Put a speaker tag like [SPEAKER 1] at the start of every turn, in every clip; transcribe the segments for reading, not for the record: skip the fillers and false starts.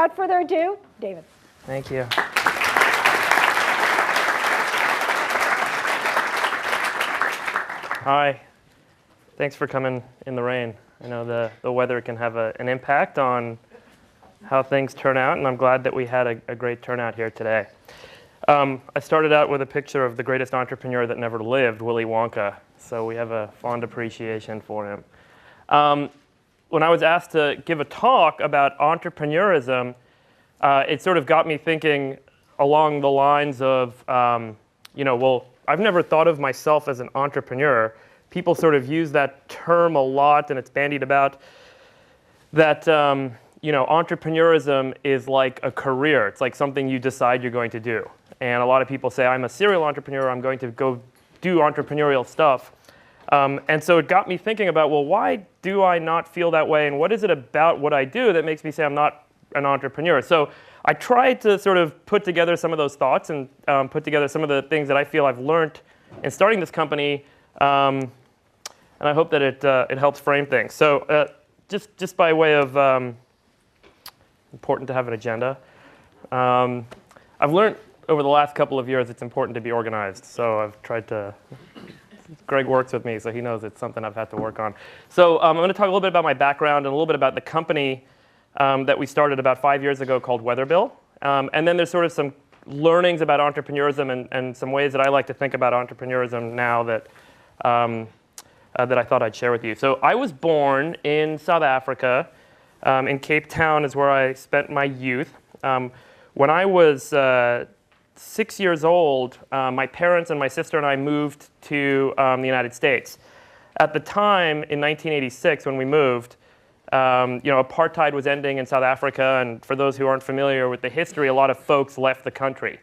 [SPEAKER 1] without further ado, David.
[SPEAKER 2] Thank you. Hi. Thanks for coming in the rain. I know the weather can have an impact on how things turn out, and I'm glad that we had a great turnout here today. I started out with a picture of the greatest entrepreneur that never lived, Willy Wonka, so we have a fond appreciation for him. When I was asked to give a talk about entrepreneurism, it sort of got me thinking along the lines of, well, I've never thought of myself as an entrepreneur. People sort of use that term a lot, and it's bandied about that, entrepreneurism is like a career. It's like something you decide you're going to do. And a lot of people say, I'm a serial entrepreneur, I'm going to go do entrepreneurial stuff. And so it got me thinking about, well, why do I not feel that way? And what is it about what I do that makes me say I'm not an entrepreneur? So I tried to sort of put together some of those thoughts and put together some of the things that I feel I've learned in starting this company. And I hope that it helps frame things. So just by way of important to have an agenda, I've learned over the last couple of years it's important to be organized. So I've tried to. Greg works with me, so he knows it's something I've had to work on. So I'm going to talk a little bit about my background and a little bit about the company that we started about 5 years ago called Weatherbill. And then there's sort of some learnings about entrepreneurism and some ways that I like to think about entrepreneurism now that that I thought I'd share with you. So I was born in South Africa. In Cape Town is where I spent my youth. When I was 6 years old, my parents and my sister and I moved to the United States. At the time, in 1986, when we moved, apartheid was ending in South Africa, and for those who aren't familiar with the history, a lot of folks left the country.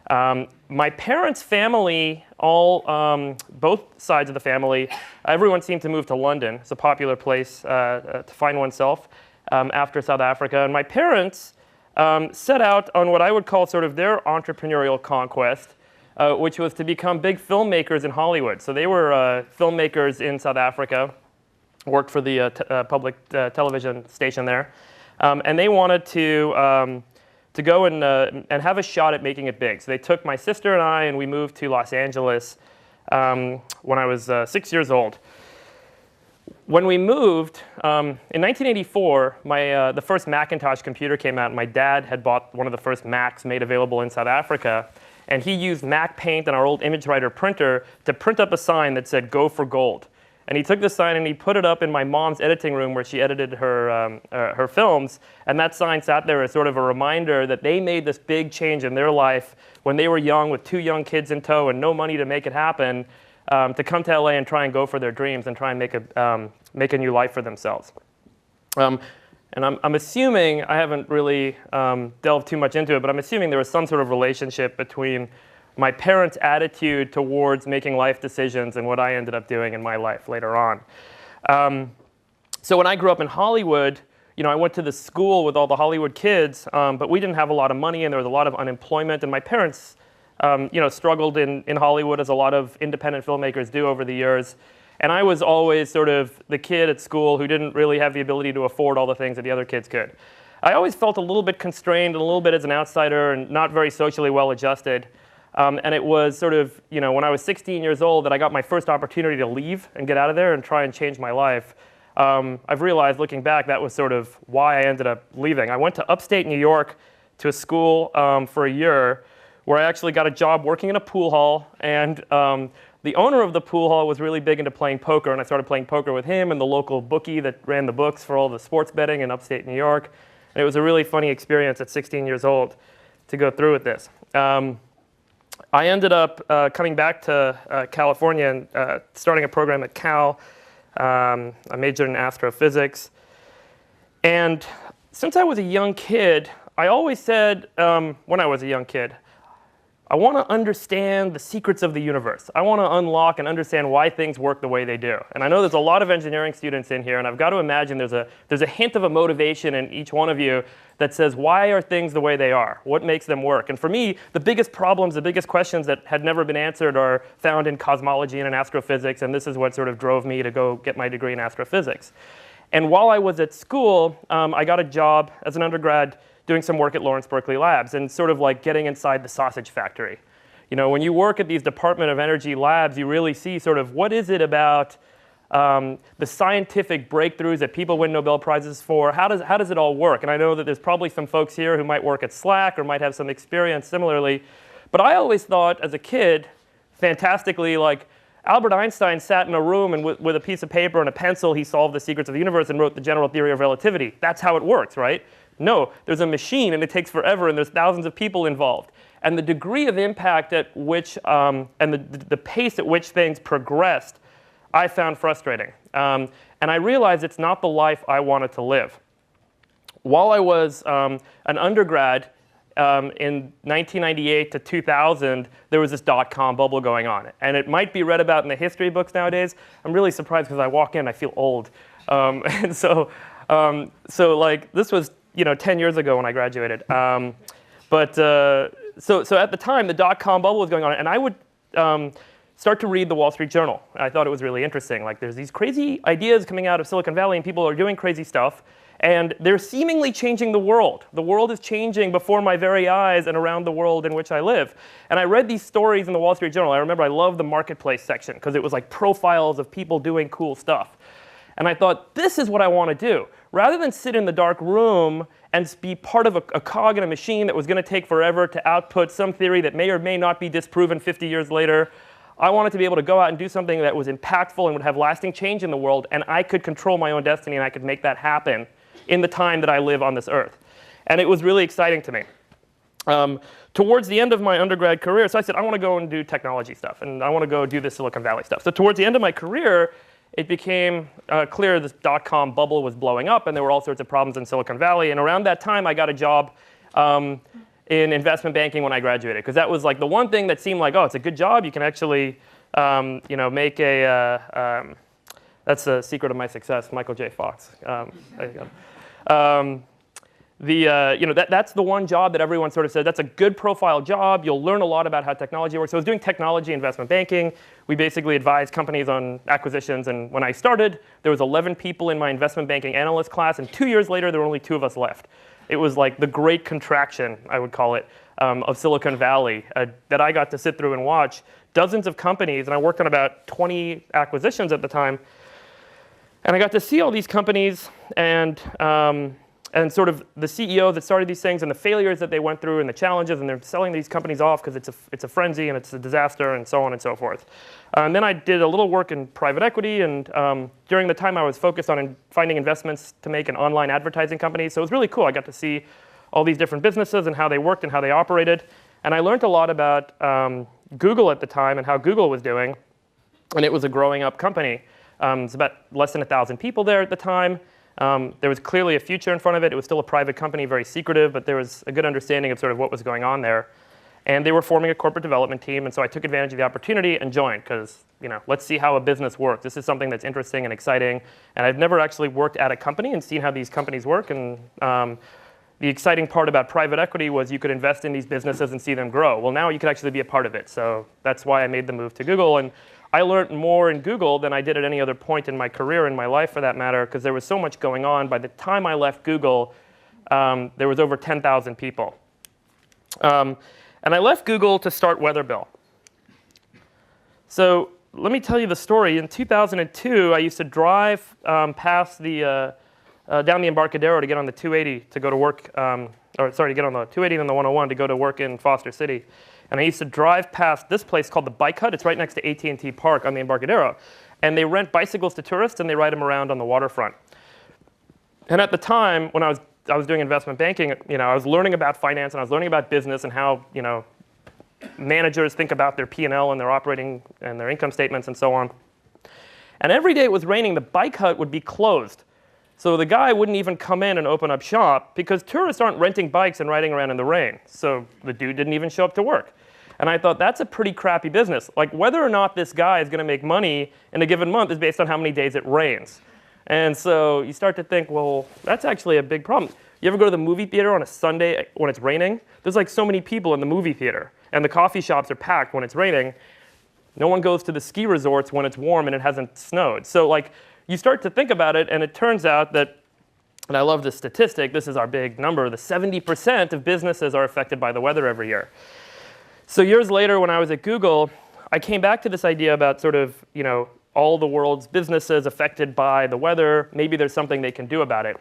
[SPEAKER 2] My parents' family, both sides of the family, everyone seemed to move to London. It's a popular place to find oneself after South Africa. And my parents set out on what I would call sort of their entrepreneurial conquest, which was to become big filmmakers in Hollywood. So they were filmmakers in South Africa, worked for the public television station there, and they wanted to go and have a shot at making it big. So they took my sister and I, and we moved to Los Angeles when I was 6 years old. When we moved, in 1984, the first Macintosh computer came out. My dad had bought one of the first Macs made available in South Africa, and he used Mac Paint and our old ImageWriter printer to print up a sign that said, "Go for gold." And he took the sign and he put it up in my mom's editing room where she edited her films, and that sign sat there as sort of a reminder that they made this big change in their life when they were young with 2 young kids in tow and no money to make it happen, to come to LA and try and go for their dreams and try and make a new life for themselves. And I'm assuming, I haven't really delved too much into it, but I'm assuming there was some sort of relationship between my parents' attitude towards making life decisions and what I ended up doing in my life later on. So when I grew up in Hollywood, I went to the school with all the Hollywood kids, but we didn't have a lot of money and there was a lot of unemployment, and my parents struggled in Hollywood as a lot of independent filmmakers do over the years. And I was always sort of the kid at school who didn't really have the ability to afford all the things that the other kids could. I always felt a little bit constrained and a little bit as an outsider and not very socially well adjusted. And it was sort of, when I was 16 years old that I got my first opportunity to leave and get out of there and try and change my life. I've realized, looking back, that was sort of why I ended up leaving. I went to upstate New York to a school for a year where I actually got a job working in a pool hall. And the owner of the pool hall was really big into playing poker, and I started playing poker with him and the local bookie that ran the books for all the sports betting in upstate New York. And it was a really funny experience at 16 years old to go through with this. I ended up coming back to California and starting a program at Cal. I majored in astrophysics. And since I was a young kid, I always said, when I was a young kid, I want to understand the secrets of the universe. I want to unlock and understand why things work the way they do. And I know there's a lot of engineering students in here, and I've got to imagine there's a hint of a motivation in each one of you that says, why are things the way they are? What makes them work? And for me, the biggest problems, the biggest questions that had never been answered are found in cosmology and in astrophysics, and this is what sort of drove me to go get my degree in astrophysics. And while I was at school, I got a job as an undergrad doing some work at Lawrence Berkeley Labs and sort of like getting inside the sausage factory. When you work at these Department of Energy labs, you really see sort of what is it about the scientific breakthroughs that people win Nobel Prizes for. How does it all work? And I know that there's probably some folks here who might work at Slack or might have some experience similarly. But I always thought as a kid, fantastically, like Albert Einstein sat in a room and with a piece of paper and a pencil, he solved the secrets of the universe and wrote the general theory of relativity. That's how it works, right? No, there's a machine and it takes forever and there's thousands of people involved. And the degree of impact at which, and the pace at which things progressed, I found frustrating. And I realized it's not the life I wanted to live. While I was an undergrad in 1998 to 2000, there was this dot-com bubble going on. And it might be read about in the history books nowadays. I'm really surprised because I walk in, I feel old. And so like this was 10 years ago when I graduated. So at the time, the dot-com bubble was going on, and I would start to read the Wall Street Journal. I thought it was really interesting. Like, there's these crazy ideas coming out of Silicon Valley, and people are doing crazy stuff, and they're seemingly changing the world. The world is changing before my very eyes and around the world in which I live. And I read these stories in the Wall Street Journal. I remember I loved the marketplace section because it was like profiles of people doing cool stuff. And I thought, this is what I want to do. Rather than sit in the dark room and be part of a cog in a machine that was going to take forever to output some theory that may or may not be disproven 50 years later, I wanted to be able to go out and do something that was impactful and would have lasting change in the world, and I could control my own destiny and I could make that happen in the time that I live on this earth. And it was really exciting to me. Towards the end of my undergrad career, so I said, I want to go and do technology stuff, and I want to go do this Silicon Valley stuff. So towards the end of my career, it became clear this dot-com bubble was blowing up, and there were all sorts of problems in Silicon Valley. And around that time, I got a job in investment banking when I graduated, because that was like the one thing that seemed like, oh, it's a good job. You can actually, make a. That's the secret of my success, Michael J. Fox. There you go. That's the one job that everyone sort of said, that's a good profile job. You'll learn a lot about how technology works. So I was doing technology investment banking. We basically advised companies on acquisitions. And when I started, there was 11 people in my investment banking analyst class. And 2 years later, there were only 2 of us left. It was like the great contraction, I would call it, of Silicon Valley that I got to sit through and watch. Dozens of companies, and I worked on about 20 acquisitions at the time. And I got to see all these companies and sort of the CEOs that started these things and the failures that they went through and the challenges, and they're selling these companies off because it's a frenzy and it's a disaster and so on and so forth. And then I did a little work in private equity, and during the time I was focused on finding investments to make an online advertising company. So it was really cool. I got to see all these different businesses and how they worked and how they operated. And I learned a lot about Google at the time and how Google was doing. And it was a growing up company. It's about less than 1,000 people there at the time. There was clearly a future in front of it. It was still a private company, very secretive, but there was a good understanding of sort of what was going on there. And they were forming a corporate development team, and so I took advantage of the opportunity and joined because, let's see how a business works. This is something that's interesting and exciting, and I've never actually worked at a company and seen how these companies work. And the exciting part about private equity was you could invest in these businesses and see them grow. Well, now you could actually be a part of it, so that's why I made the move to Google. And I learned more in Google than I did at any other point in my career, in my life for that matter, because there was so much going on. By the time I left Google, there was over 10,000 people. And I left Google to start Weatherbill. So let me tell you the story. In 2002, I used to drive past down the Embarcadero to get on the 280 to go to work, to get on the 280 and the 101 to go to work in Foster City. And I used to drive past this place called the Bike Hut. It's right next to AT&T Park on the Embarcadero. And they rent bicycles to tourists, and they ride them around on the waterfront. And at the time, when I was doing investment banking, I was learning about finance, and I was learning about business and how, managers think about their P&L and their operating and their income statements and so on. And every day it was raining, the Bike Hut would be closed. So the guy wouldn't even come in and open up shop because tourists aren't renting bikes and riding around in the rain. So the dude didn't even show up to work. And I thought, that's a pretty crappy business. Like, whether or not this guy is going to make money in a given month is based on how many days it rains. And so you start to think, well, that's actually a big problem. You ever go to the movie theater on a Sunday when it's raining? There's like so many people in the movie theater. And the coffee shops are packed when it's raining. No one goes to the ski resorts when it's warm and it hasn't snowed. So like, you start to think about it, and it turns out that And I love this statistic. This is our big number. The 70% of businesses are affected by the weather every year. So years later, when I was at Google, I came back to this idea about sort of, all the world's businesses affected by the weather. Maybe there's something they can do about it.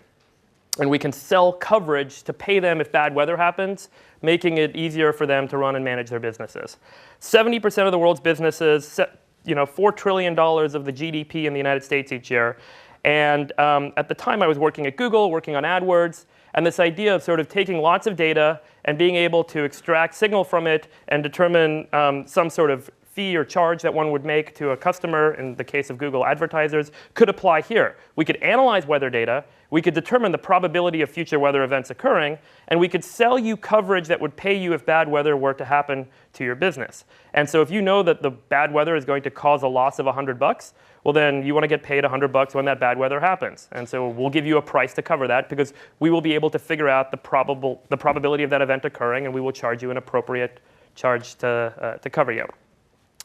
[SPEAKER 2] And we can sell coverage to pay them if bad weather happens, making it easier for them to run and manage their businesses. 70% of the world's businesses, $4 trillion of the GDP in the United States each year. And at the time, I was working at Google, working on AdWords, and this idea of sort of taking lots of data and being able to extract signal from it and determine some sort of fee or charge that one would make to a customer, in the case of Google advertisers, could apply here. We could analyze weather data, we could determine the probability of future weather events occurring, and we could sell you coverage that would pay you if bad weather were to happen to your business. And so if you know that the bad weather is going to cause a loss of $100, well then you want to get paid $100 when that bad weather happens. And so we'll give you a price to cover that because we will be able to figure out the probability of that event occurring, and we will charge you an appropriate charge to cover you.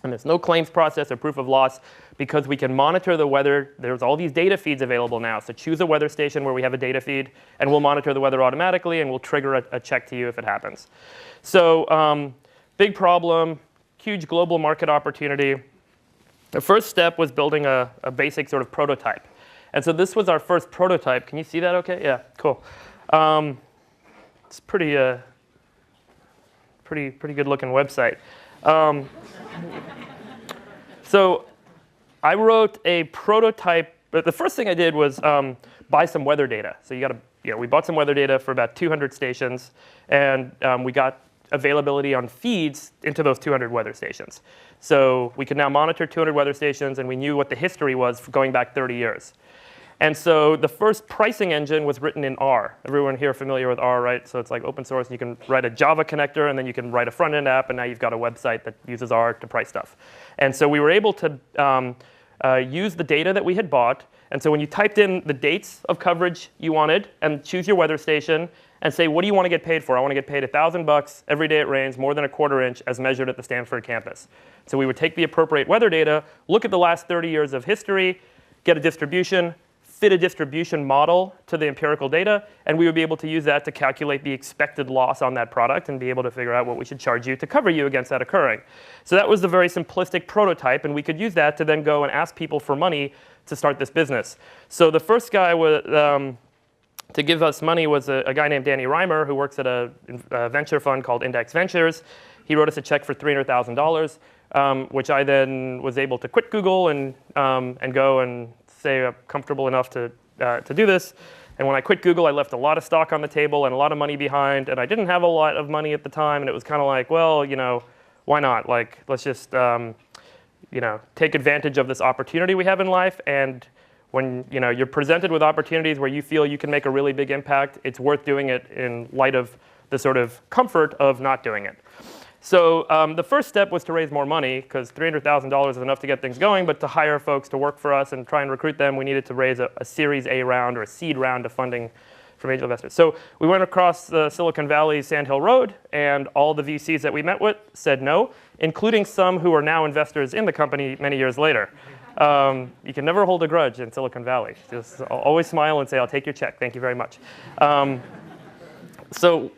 [SPEAKER 2] And there's no claims process or proof of loss because we can monitor the weather. There's all these data feeds available now. So choose a weather station where we have a data feed, and we'll monitor the weather automatically, and we'll trigger a check to you if it happens. So big problem, huge global market opportunity. The first step was building a basic sort of prototype. And so this was our first prototype. Can you see that OK? Yeah, cool. It's pretty good looking website. So I wrote a prototype. But the first thing I did was buy some weather data. So we bought some weather data for about 200 stations, and we got availability on feeds into those 200 weather stations. So we could now monitor 200 weather stations, and we knew what the history was going back 30 years. And so the first pricing engine was written in R. Everyone here familiar with R, right? So it's like open source, and you can write a Java connector, and then you can write a front-end app, and now you've got a website that uses R to price stuff. And so we were able to use the data that we had bought. And so when you typed in the dates of coverage you wanted, and choose your weather station, and say, what do you want to get paid for? I want to get paid $1,000 every day it rains, more than a quarter inch, as measured at the Stanford campus. So we would take the appropriate weather data, look at the last 30 years of history, get a distribution, fit a distribution model to the empirical data, and we would be able to use that to calculate the expected loss on that product and be able to figure out what we should charge you to cover you against that occurring. So that was the very simplistic prototype, and we could use that to then go and ask people for money to start this business. So the first guy to give us money was a guy named Danny Reimer, who works at a venture fund called Index Ventures. He wrote us a check for $300,000, which I then was able to quit Google and go and say I'm comfortable enough to do this. And when I quit Google, I left a lot of stock on the table and a lot of money behind. And I didn't have a lot of money at the time. And it was kind of like, well, why not? Like, let's just take advantage of this opportunity we have in life. And when you're presented with opportunities where you feel you can make a really big impact, it's worth doing it in light of the sort of comfort of not doing it. So the first step was to raise more money, because $300,000 is enough to get things going. But to hire folks to work for us and try and recruit them, we needed to raise a Series A round or a seed round of funding from angel investors. So we went across the Silicon Valley Sand Hill Road, and all the VCs that we met with said no, including some who are now investors in the company many years later. You can never hold a grudge in Silicon Valley. Just always smile and say, I'll take your check. Thank you very much. So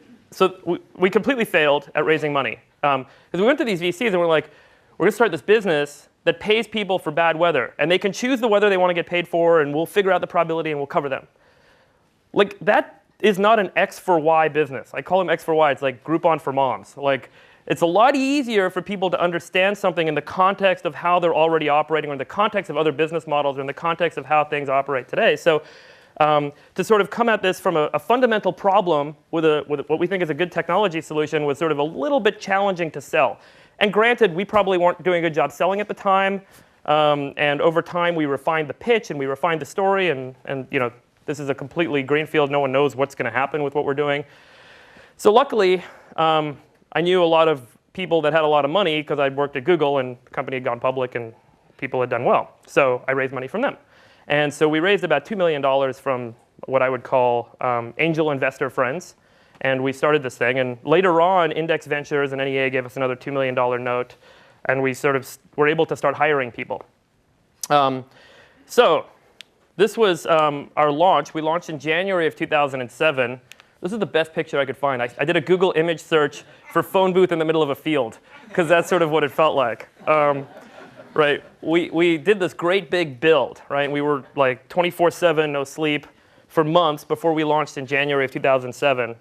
[SPEAKER 2] we completely failed at raising money. Because we went to these VCs and we're like, we're going to start this business that pays people for bad weather. And they can choose the weather they want to get paid for, and we'll figure out the probability and we'll cover them. Like, that is not an X for Y business. I call them X for Y. It's like Groupon for moms. Like, it's a lot easier for people to understand something in the context of how they're already operating, or in the context of other business models, or in the context of how things operate today. So to sort of come at this from a fundamental problem with what we think is a good technology solution was sort of a little bit challenging to sell. And granted, we probably weren't doing a good job selling at the time. And over time, we refined the pitch and we refined the story. And this is a completely greenfield. No one knows what's going to happen with what we're doing. So luckily, I knew a lot of people that had a lot of money because I'd worked at Google and the company had gone public and people had done well. So I raised money from them. And so we raised about $2 million from what I would call angel investor friends. And we started this thing. And later on, Index Ventures and NEA gave us another $2 million note. And we sort of were able to start hiring people. So This was our launch. We launched in January of 2007. This is the best picture I could find. I did a Google image search for phone booth in the middle of a field, because that's sort of what it felt like. Right? We did this great big build, right? And we were like 24/7, no sleep, for months before we launched in January of 2007.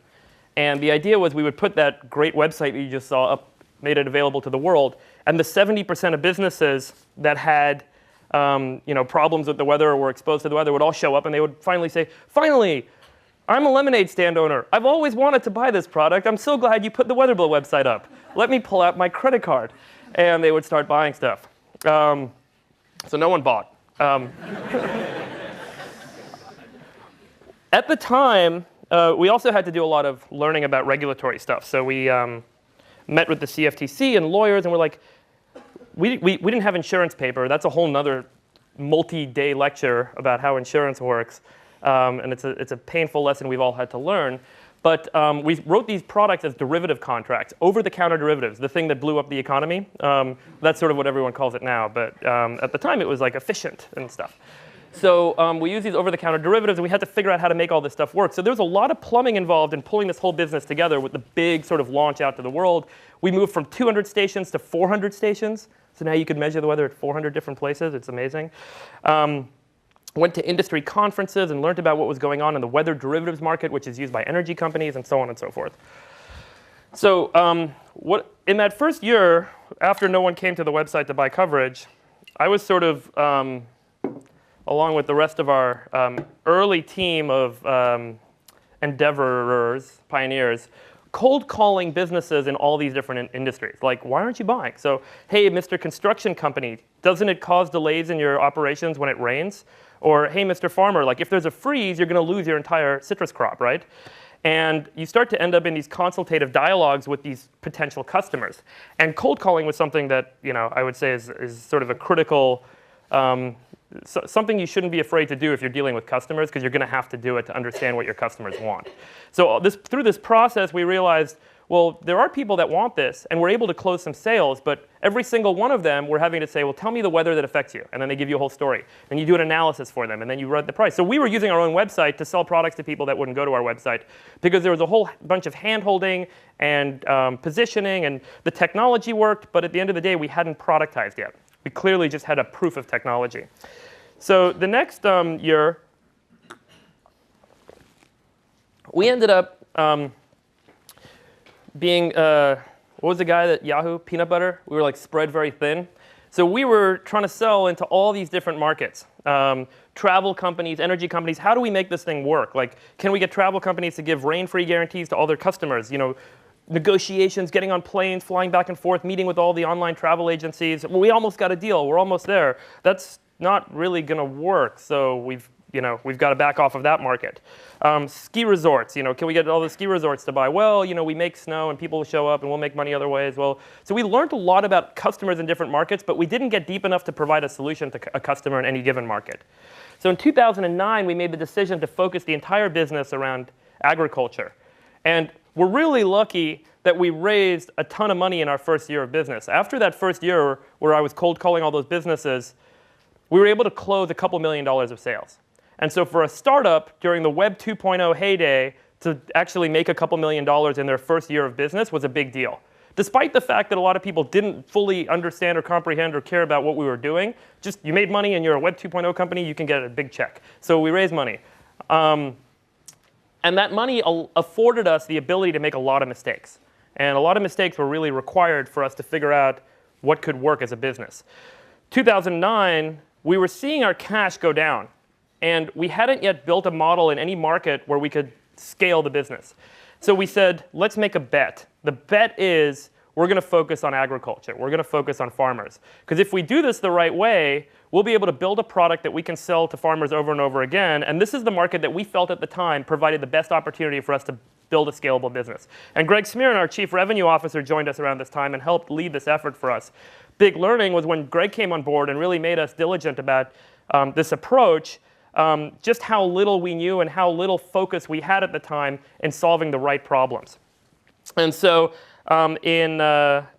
[SPEAKER 2] And the idea was we would put that great website that you just saw up, made it available to the world, and the 70% of businesses that had problems with the weather or were exposed to the weather would all show up, and they would finally say, finally, I'm a lemonade stand owner. I've always wanted to buy this product. I'm so glad you put the Weatherbill website up. Let me pull out my credit card. And they would start buying stuff. So no one bought. At the time, we also had to do a lot of learning about regulatory stuff. So we met with the CFTC and lawyers, and we're like, we didn't have insurance paper. That's a whole nother multi-day lecture about how insurance works. And it's a painful lesson we've all had to learn. But we wrote these products as derivative contracts, over-the-counter derivatives, the thing that blew up the economy. That's sort of what everyone calls it now. But at the time, it was like efficient and stuff. So we use these over-the-counter derivatives, and we had to figure out how to make all this stuff work. So there was a lot of plumbing involved in pulling this whole business together with the big sort of launch out to the world. We moved from 200 stations to 400 stations. So now you can measure the weather at 400 different places. It's amazing. Went to industry conferences and learned about what was going on in the weather derivatives market, which is used by energy companies and so on and so forth. So in that first year, after no one came to the website to buy coverage, I was sort of, along with the rest of our early team of endeavorers, pioneers, cold calling businesses in all these different industries. Like, why aren't you buying? So, hey, Mr. Construction Company, doesn't it cause delays in your operations when it rains? Or, hey, Mr. Farmer, like if there's a freeze, you're going to lose your entire citrus crop, right? And you start to end up in these consultative dialogues with these potential customers. And cold calling was something that I would say is sort of a critical, something you shouldn't be afraid to do if you're dealing with customers, because you're going to have to do it to understand what your customers want. So through this process, we realized, well, there are people that want this, and we're able to close some sales, but every single one of them, we're having to say, well, tell me the weather that affects you. And then they give you a whole story. And you do an analysis for them, and then you write the price. So we were using our own website to sell products to people that wouldn't go to our website, because there was a whole bunch of hand-holding and positioning, and the technology worked, but at the end of the day, we hadn't productized yet. We clearly just had a proof of technology. So the next year, we ended up being, what was the guy that Yahoo? Peanut butter? We were like spread very thin. So we were trying to sell into all these different markets. Travel companies, energy companies, how do we make this thing work? Like, can we get travel companies to give rain-free guarantees to all their customers? Negotiations, getting on planes, flying back and forth, meeting with all the online travel agencies. We almost got a deal. We're almost there. That's not really going to work. So we've got to back off of that market. Ski resorts, can we get all the ski resorts to buy? Well, we make snow and people will show up and we'll make money other ways. Well, so we learned a lot about customers in different markets, but we didn't get deep enough to provide a solution to a customer in any given market. So in 2009, we made the decision to focus the entire business around agriculture. And we're really lucky that we raised a ton of money in our first year of business. After that first year where I was cold calling all those businesses, we were able to close a couple $1 million of sales. And so for a startup during the Web 2.0 heyday to actually make a couple $1 million in their first year of business was a big deal. Despite the fact that a lot of people didn't fully understand or comprehend or care about what we were doing, just you made money and you're a Web 2.0 company, you can get a big check. So we raised money. And that money afforded us the ability to make a lot of mistakes. And a lot of mistakes were really required for us to figure out what could work as a business. 2009, we were seeing our cash go down. And we hadn't yet built a model in any market where we could scale the business. So we said, let's make a bet. The bet is we're going to focus on agriculture. We're going to focus on farmers. Because if we do this the right way, we'll be able to build a product that we can sell to farmers over and over again. And this is the market that we felt at the time provided the best opportunity for us to build a scalable business. And Greg Smirin, our chief revenue officer, joined us around this time and helped lead this effort for us. Big learning was when Greg came on board and really made us diligent about this approach. Just how little we knew and how little focus we had at the time in solving the right problems. And so in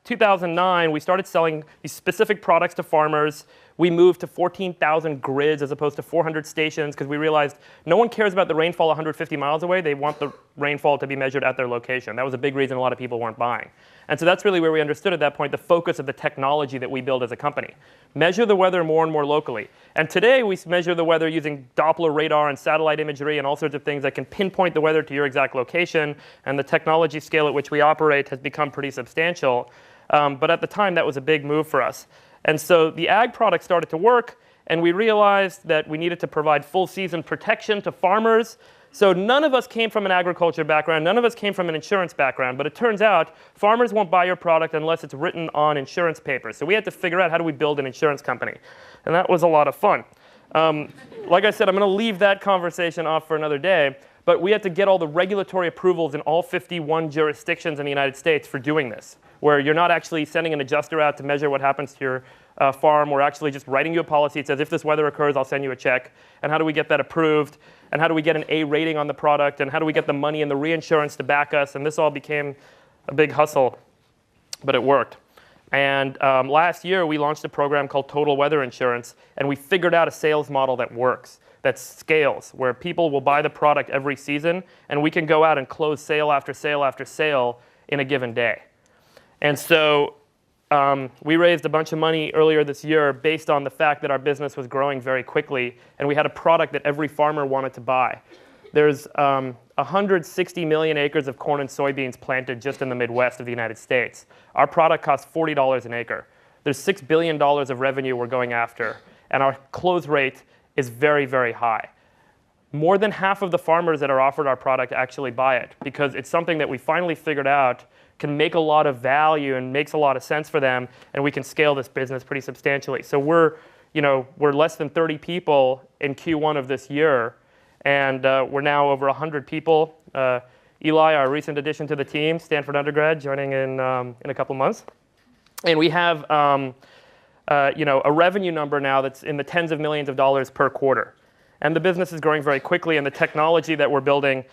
[SPEAKER 2] 2009, we started selling these specific products to farmers. we moved to 14,000 grids as opposed to 400 stations because we realized no one cares about the rainfall 150 miles away. They want the rainfall to be measured at their location. That was a big reason a lot of people weren't buying. And so that's really where we understood at that point the focus of the technology that we build as a company. Measure the weather more and more locally. And today we measure the weather using Doppler radar and satellite imagery and all sorts of things that can pinpoint the weather to your exact location. And the technology scale at which we operate has become pretty substantial. But at the time, that was a big move for us. And so the ag product started to work, and we realized that we needed to provide full season protection to farmers. So none of us came from an agriculture background. None of us came from an insurance background. But it turns out farmers won't buy your product unless it's written on insurance papers. So we had to figure out how do we build an insurance company. And that was a lot of fun. Like I said, I'm going to leave that conversation off for another day. But we had to get all the regulatory approvals in all 51 jurisdictions in the United States for doing this, where you're not actually sending an adjuster out to measure what happens to your farm. We're actually just writing you a policy. It says, if this weather occurs, I'll send you a check. And how do we get that approved? And how do we get an A rating on the product? And how do we get the money and the reinsurance to back us? And this all became a big hustle, but it worked. And last year, we launched a program called Total Weather Insurance. And we figured out a sales model that works, that scales, where people will buy the product every season. And we can go out and close sale after sale after sale in a given day. And so we raised a bunch of money earlier this year based on the fact that our business was growing very quickly, and we had a product that every farmer wanted to buy. There's 160 million acres of corn and soybeans planted just in the Midwest of the United States. Our product costs $40 an acre. There's $6 billion of revenue we're going after, and our close rate is very, very high. More than half of the farmers that are offered our product actually buy it because it's something that we finally figured out can make a lot of value and makes a lot of sense for them, and we can scale this business pretty substantially. So we're less than 30 people in Q1 of this year, and we're now over 100 people. Eli, our recent addition to the team, Stanford undergrad, joining in a couple months. And we have a revenue number now that's in the tens of millions of dollars per quarter. And the business is growing very quickly, and the technology that we're building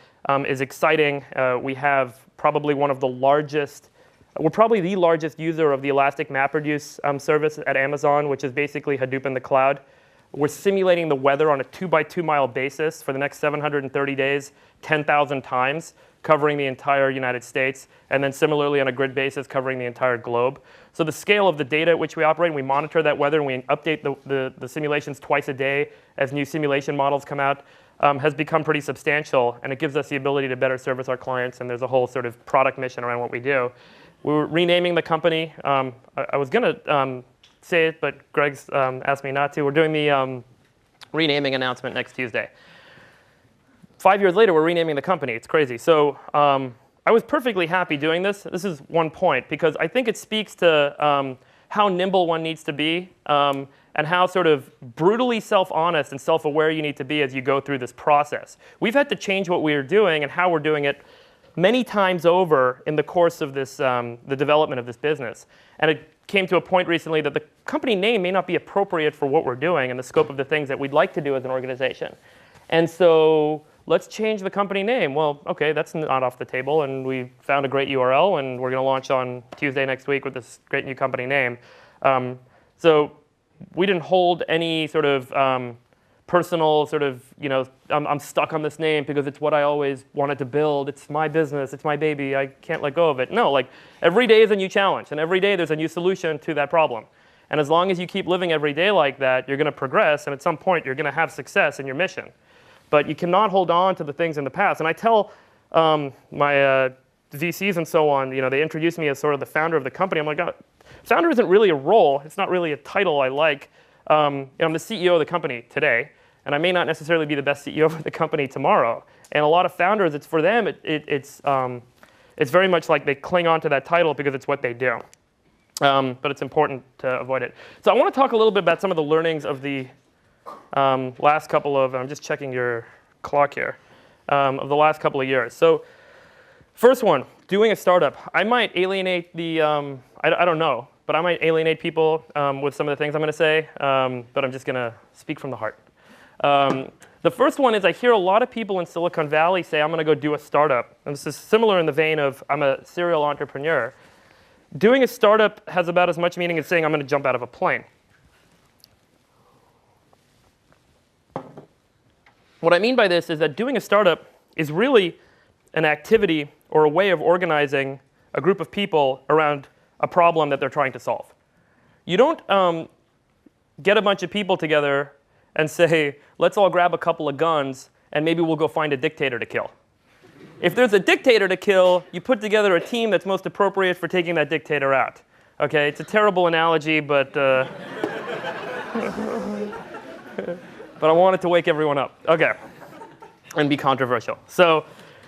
[SPEAKER 2] is exciting. We have probably one of the largest, we're probably the largest user of the Elastic MapReduce service at Amazon, which is basically Hadoop in the cloud. We're simulating the weather on a 2-by-2 mile basis for the next 730 days, 10,000 times, covering the entire United States, and then similarly on a grid basis covering the entire globe. So the scale of the data at which we operate, we monitor that weather, and we update the simulations twice a day as new simulation models come out, has become pretty substantial, and it gives us the ability to better service our clients, and there's a whole sort of product mission around what we do. We're renaming the company. I was going to say it, but Greg's asked me not to. We're doing the renaming announcement next Tuesday. 5 years later, we're renaming the company. It's crazy. So I was perfectly happy doing this. This is one point, because I think it speaks to how nimble one needs to be and how sort of brutally self-honest and self-aware you need to be as you go through this process. We've had to change what we're doing and how we're doing it many times over in the course of this, the development of this business. And it came to a point recently that the company name may not be appropriate for what we're doing and the scope of the things that we'd like to do as an organization. And so let's change the company name. Well, OK, that's not off the table. And we found a great URL, and we're going to launch on Tuesday next week with this great new company name. So we didn't hold any sort of personal sort of, I'm stuck on this name because it's what I always wanted to build. It's my business. It's my baby. I can't let go of it. No, like every day is a new challenge, and every day there's a new solution to that problem. And as long as you keep living every day like that, you're going to progress, and at some point you're going to have success in your mission. But you cannot hold on to the things in the past. And I tell my VCs and so on, they introduce me as sort of the founder of the company. I'm like, founder isn't really a role. It's not really a title I like. I'm the CEO of the company today, and I may not necessarily be the best CEO of the company tomorrow. And a lot of founders, it's for them, it's very much like they cling on to that title because it's what they do. But it's important to avoid it. So I want to talk a little bit about some of the learnings of the last couple of, I'm just checking your clock here, of the last couple of years. So first one, doing a startup. I might alienate the, I don't know, but I might alienate people with some of the things I'm going to say, but I'm just going to speak from the heart. The first one is I hear a lot of people in Silicon Valley say, I'm going to go do a startup. And this is similar in the vein of I'm a serial entrepreneur. Doing a startup has about as much meaning as saying I'm going to jump out of a plane. What I mean by this is that doing a startup is really an activity or a way of organizing a group of people around a problem that they're trying to solve. You don't get a bunch of people together and say, let's all grab a couple of guns and maybe we'll go find a dictator to kill. If there's a dictator to kill, you put together a team that's most appropriate for taking that dictator out. Okay, it's a terrible analogy, but but I wanted to wake everyone up. Okay, and be controversial. So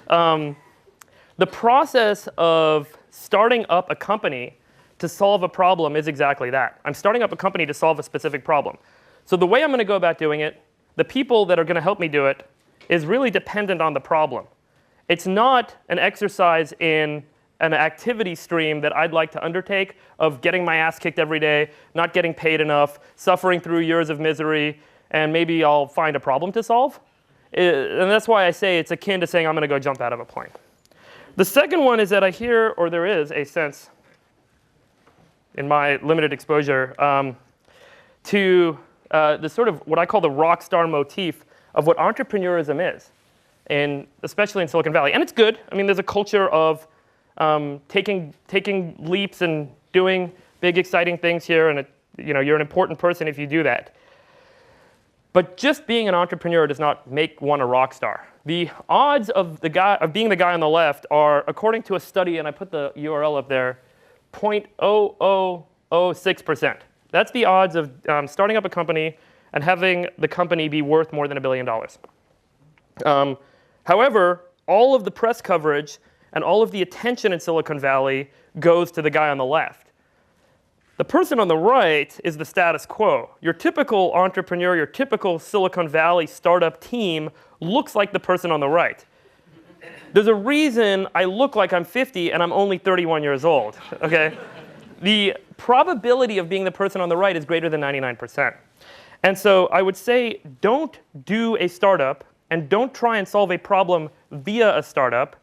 [SPEAKER 2] the process of starting up a company to solve a problem is exactly that. I'm starting up a company to solve a specific problem. So the way I'm going to go about doing it, the people that are going to help me do it, is really dependent on the problem. It's not an exercise in an activity stream that I'd like to undertake of getting my ass kicked every day, not getting paid enough, suffering through years of misery, and maybe I'll find a problem to solve. And that's why I say it's akin to saying I'm going to go jump out of a plane. The second one is that I hear, or there is a sense in my limited exposure, to the sort of what I call the rock star motif of what entrepreneurism is, especially in Silicon Valley. And it's good. I mean, there's a culture of taking leaps and doing big, exciting things here, and you're an important person if you do that. But just being an entrepreneur does not make one a rock star. The odds of being the guy on the left are, according to a study, and I put the URL up there, 0.0006%. That's the odds of starting up a company and having the company be worth more than $1 billion. However, all of the press coverage and all of the attention in Silicon Valley goes to the guy on the left. The person on the right is the status quo. Your typical entrepreneur, your typical Silicon Valley startup team looks like the person on the right. There's a reason I look like I'm 50 and I'm only 31 years old. Okay? The probability of being the person on the right is greater than 99%. And so I would say don't do a startup and don't try and solve a problem via a startup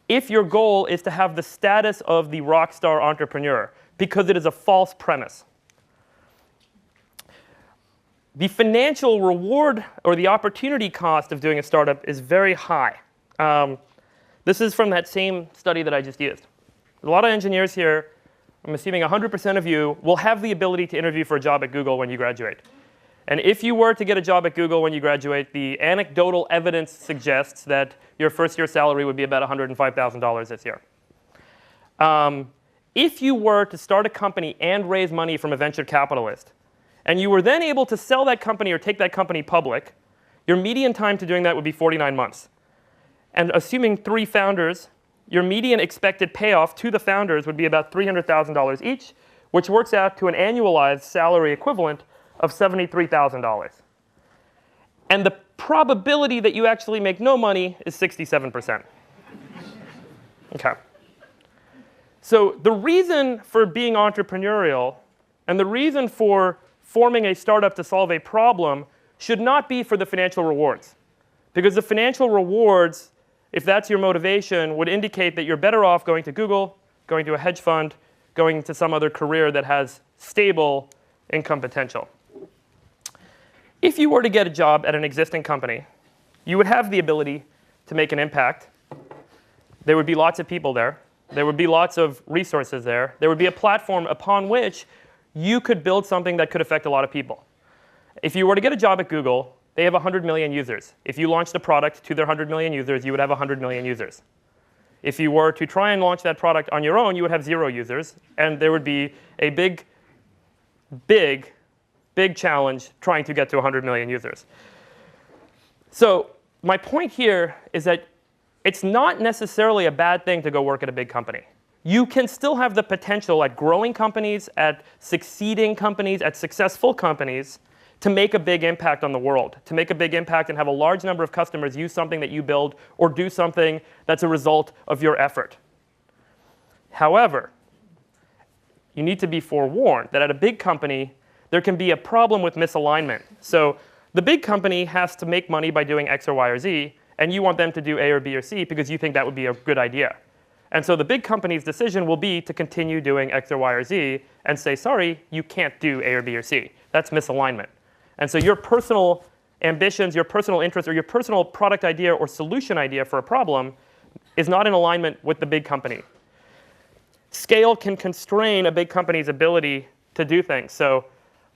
[SPEAKER 2] if your goal is to have the status of the rock star entrepreneur, because it is a false premise. The financial reward or the opportunity cost of doing a startup is very high. This is from that same study that I just used. A lot of engineers here, I'm assuming 100% of you, will have the ability to interview for a job at Google when you graduate. And if you were to get a job at Google when you graduate, the anecdotal evidence suggests that your first year salary would be about $105,000 this year. If you were to start a company and raise money from a venture capitalist, and you were then able to sell that company or take that company public, your median time to doing that would be 49 months. And assuming 3 founders, your median expected payoff to the founders would be about $300,000 each, which works out to an annualized salary equivalent of $73,000. And the probability that you actually make no money is 67%. Okay. So the reason for being entrepreneurial and the reason for forming a startup to solve a problem should not be for the financial rewards. Because the financial rewards, if that's your motivation, would indicate that you're better off going to Google, going to a hedge fund, going to some other career that has stable income potential. If you were to get a job at an existing company, you would have the ability to make an impact. There would be lots of people there. There would be lots of resources there. There would be a platform upon which you could build something that could affect a lot of people. If you were to get a job at Google, they have 100 million users. If you launched a product to their 100 million users, you would have 100 million users. If you were to try and launch that product on your own, you would have 0 users. And there would be a big challenge trying to get to 100 million users. So my point here is that it's not necessarily a bad thing to go work at a big company. You can still have the potential at growing companies, at succeeding companies, at successful companies to make a big impact on the world, to make a big impact and have a large number of customers use something that you build or do something that's a result of your effort. However, you need to be forewarned that at a big company, there can be a problem with misalignment. So the big company has to make money by doing X or Y or Z, and you want them to do A or B or C because you think that would be a good idea. And so the big company's decision will be to continue doing X or Y or Z and say, sorry, you can't do A or B or C. That's misalignment. And so your personal ambitions, your personal interests, or your personal product idea or solution idea for a problem is not in alignment with the big company. Scale can constrain a big company's ability to do things. So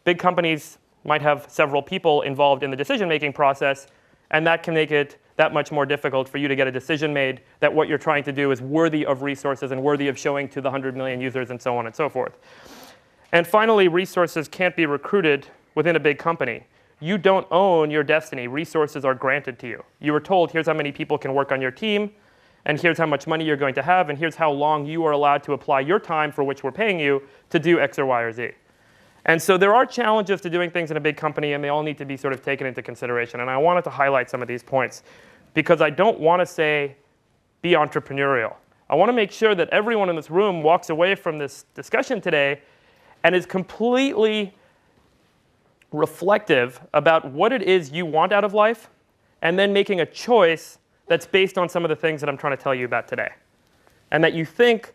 [SPEAKER 2] big companies might have several people involved in the decision-making process, and that can make it that much more difficult for you to get a decision made that what you're trying to do is worthy of resources and worthy of showing to the 100 million users and so on and so forth. And finally, resources can't be recruited within a big company. You don't own your destiny. Resources are granted to you. You were told, here's how many people can work on your team, and here's how much money you're going to have, and here's how long you are allowed to apply your time for which we're paying you to do X or Y or Z. And so there are challenges to doing things in a big company, and they all need to be sort of taken into consideration. And I wanted to highlight some of these points because I don't want to say be entrepreneurial. I want to make sure that everyone in this room walks away from this discussion today and is completely reflective about what it is you want out of life, and then making a choice that's based on some of the things that I'm trying to tell you about today. And that you think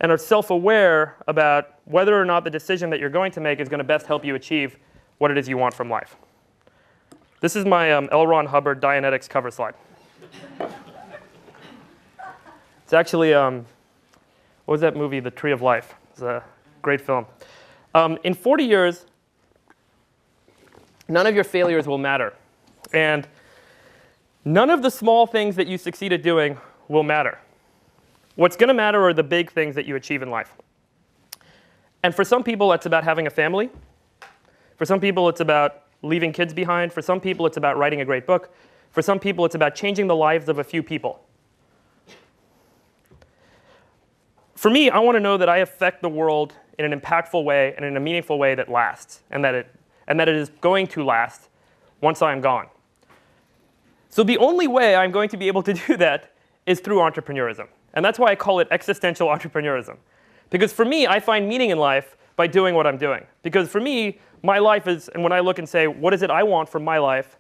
[SPEAKER 2] and are self-aware about whether or not the decision that you're going to make is going to best help you achieve what it is you want from life. This is my L. Ron Hubbard Dianetics cover slide. It's actually, what was that movie, The Tree of Life? It's a great film. In 40 years, none of your failures will matter. And none of the small things that you succeed at doing will matter. What's going to matter are the big things that you achieve in life. And for some people, that's about having a family. For some people, it's about leaving kids behind. For some people, it's about writing a great book. For some people, it's about changing the lives of a few people. For me, I want to know that I affect the world in an impactful way and in a meaningful way that lasts, and that it is going to last once I'm gone. So the only way I'm going to be able to do that is through entrepreneurism. And that's why I call it existential entrepreneurism. Because for me, I find meaning in life by doing what I'm doing. Because for me, my life is, and when I look and say, what is it I want from my life?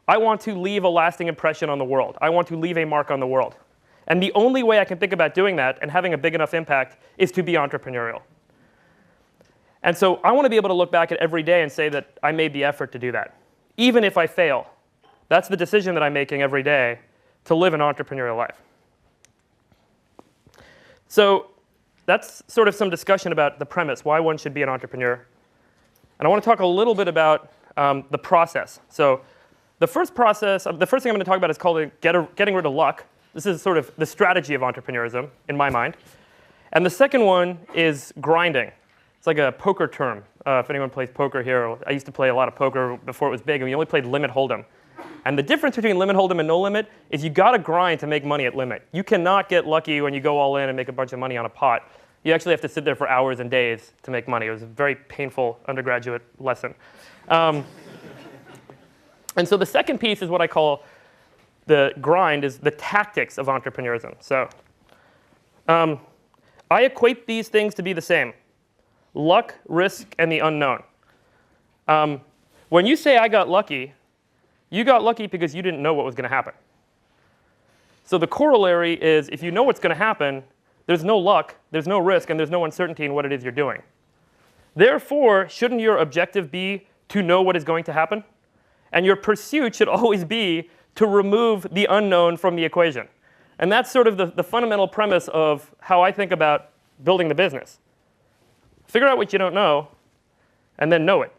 [SPEAKER 2] I want to leave a lasting impression on the world. I want to leave a mark on the world. And the only way I can think about doing that and having a big enough impact is to be entrepreneurial. And so I want to be able to look back at every day and say that I made the effort to do that. Even if I fail, that's the decision that I'm making every day to live an entrepreneurial life. So that's sort of some discussion about the premise, why one should be an entrepreneur. And I want to talk a little bit about the process. So the first thing I'm going to talk about is called getting rid of luck. This is sort of the strategy of entrepreneurism, in my mind. And the second one is grinding. It's like a poker term. If anyone plays poker here, I used to play a lot of poker before it was big, and we only played limit hold'em. And the difference between limit hold'em and no limit is you got to grind to make money at limit. You cannot get lucky when you go all in and make a bunch of money on a pot. You actually have to sit there for hours and days to make money. It was a very painful undergraduate lesson. And so the second piece is what I call the grind, is the tactics of entrepreneurism. So I equate these things to be the same: luck, risk, and the unknown. When you say I got lucky, you got lucky because you didn't know what was going to happen. So the corollary is, if you know what's going to happen, there's no luck, there's no risk, and there's no uncertainty in what it is you're doing. Therefore, shouldn't your objective be to know what is going to happen? And your pursuit should always be to remove the unknown from the equation. And that's sort of the fundamental premise of how I think about building the business. Figure out what you don't know, and then know it.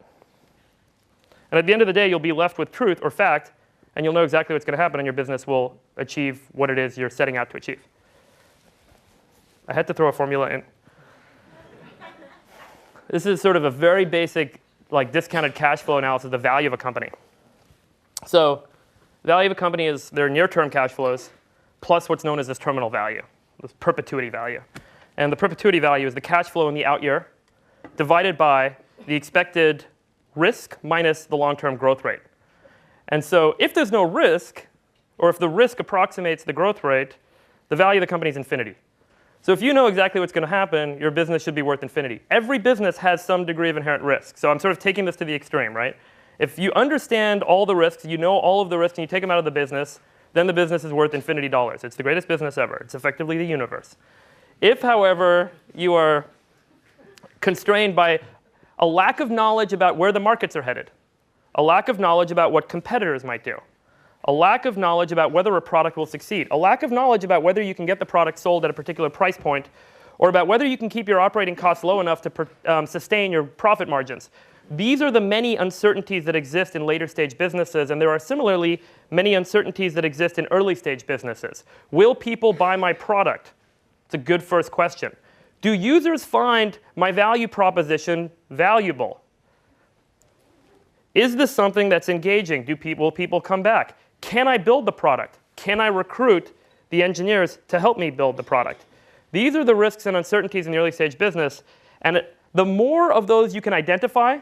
[SPEAKER 2] And at the end of the day, you'll be left with truth or fact, and you'll know exactly what's going to happen, and your business will achieve what it is you're setting out to achieve. I had to throw a formula in. This is sort of a very basic, like, discounted cash flow analysis of the value of a company. So the value of a company is their near-term cash flows plus what's known as this terminal value, this perpetuity value. And the perpetuity value is the cash flow in the out year divided by the expected risk minus the long-term growth rate. And so if there's no risk, or if the risk approximates the growth rate, the value of the company is infinity. So if you know exactly what's going to happen, your business should be worth infinity. Every business has some degree of inherent risk. So I'm sort of taking this to the extreme, right? If you understand all the risks, you know all of the risks, and you take them out of the business, then the business is worth infinity dollars. It's the greatest business ever. It's effectively the universe. If, however, you are constrained by a lack of knowledge about where the markets are headed, a lack of knowledge about what competitors might do, a lack of knowledge about whether a product will succeed, a lack of knowledge about whether you can get the product sold at a particular price point, or about whether you can keep your operating costs low enough to sustain your profit margins. These are the many uncertainties that exist in later stage businesses, and there are similarly many uncertainties that exist in early stage businesses. Will people buy my product? It's a good first question. Do users find my value proposition valuable? Is this something that's engaging? Will people come back? Can I build the product? Can I recruit the engineers to help me build the product? These are the risks and uncertainties in the early stage business, and the more of those you can identify,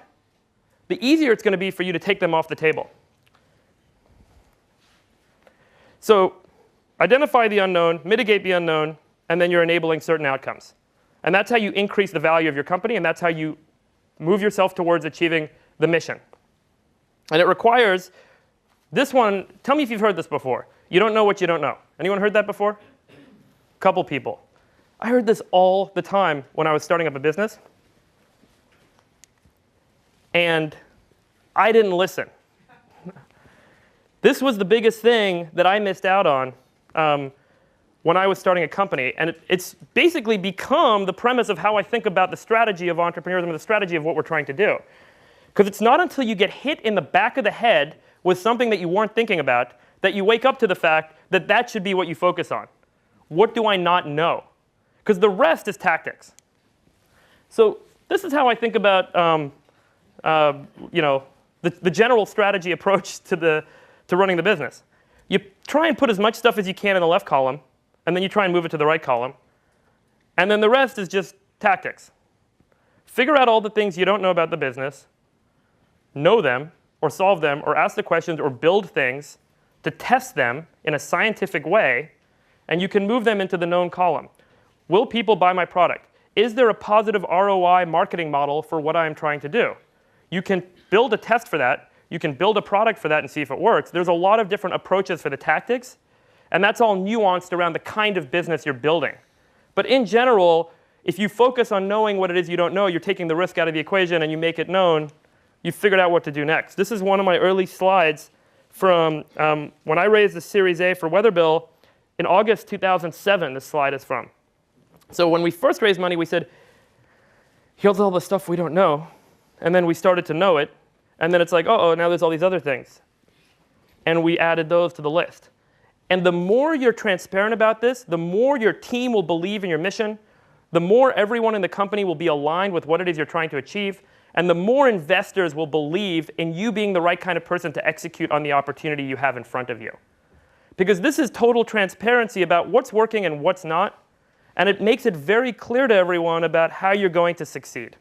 [SPEAKER 2] the easier it's going to be for you to take them off the table. So identify the unknown, mitigate the unknown, and then you're enabling certain outcomes. And that's how you increase the value of your company, and that's how you move yourself towards achieving the mission. And it requires this one. Tell me if you've heard this before. You don't know what you don't know. Anyone heard that before? A couple people. I heard this all the time when I was starting up a business. And I didn't listen. This was the biggest thing that I missed out on when I was starting a company. And it's basically become the premise of how I think about the strategy of entrepreneurship and the strategy of what we're trying to do. Because it's not until you get hit in the back of the head with something that you weren't thinking about that you wake up to the fact that that should be what you focus on. What do I not know? Because the rest is tactics. So this is how I think about the general strategy approach to running the business. You try and put as much stuff as you can in the left column, and then you try and move it to the right column. And then the rest is just tactics. Figure out all the things you don't know about the business, know them, or solve them, or ask the questions, or build things to test them in a scientific way, and you can move them into the known column. Will people buy my product? Is there a positive ROI marketing model for what I'm trying to do? You can build a test for that. You can build a product for that and see if it works. There's a lot of different approaches for the tactics, and that's all nuanced around the kind of business you're building. But in general, if you focus on knowing what it is you don't know, you're taking the risk out of the equation and you make it known, you've figured out what to do next. This is one of my early slides from when I raised the Series A for Weatherbill in August 2007, this slide is from. So when we first raised money, we said, here's all the stuff we don't know. And then we started to know it. And then it's like, uh-oh, now there's all these other things. And we added those to the list. And the more you're transparent about this, the more your team will believe in your mission, the more everyone in the company will be aligned with what it is you're trying to achieve, and the more investors will believe in you being the right kind of person to execute on the opportunity you have in front of you. Because this is total transparency about what's working and what's not, and it makes it very clear to everyone about how you're going to succeed.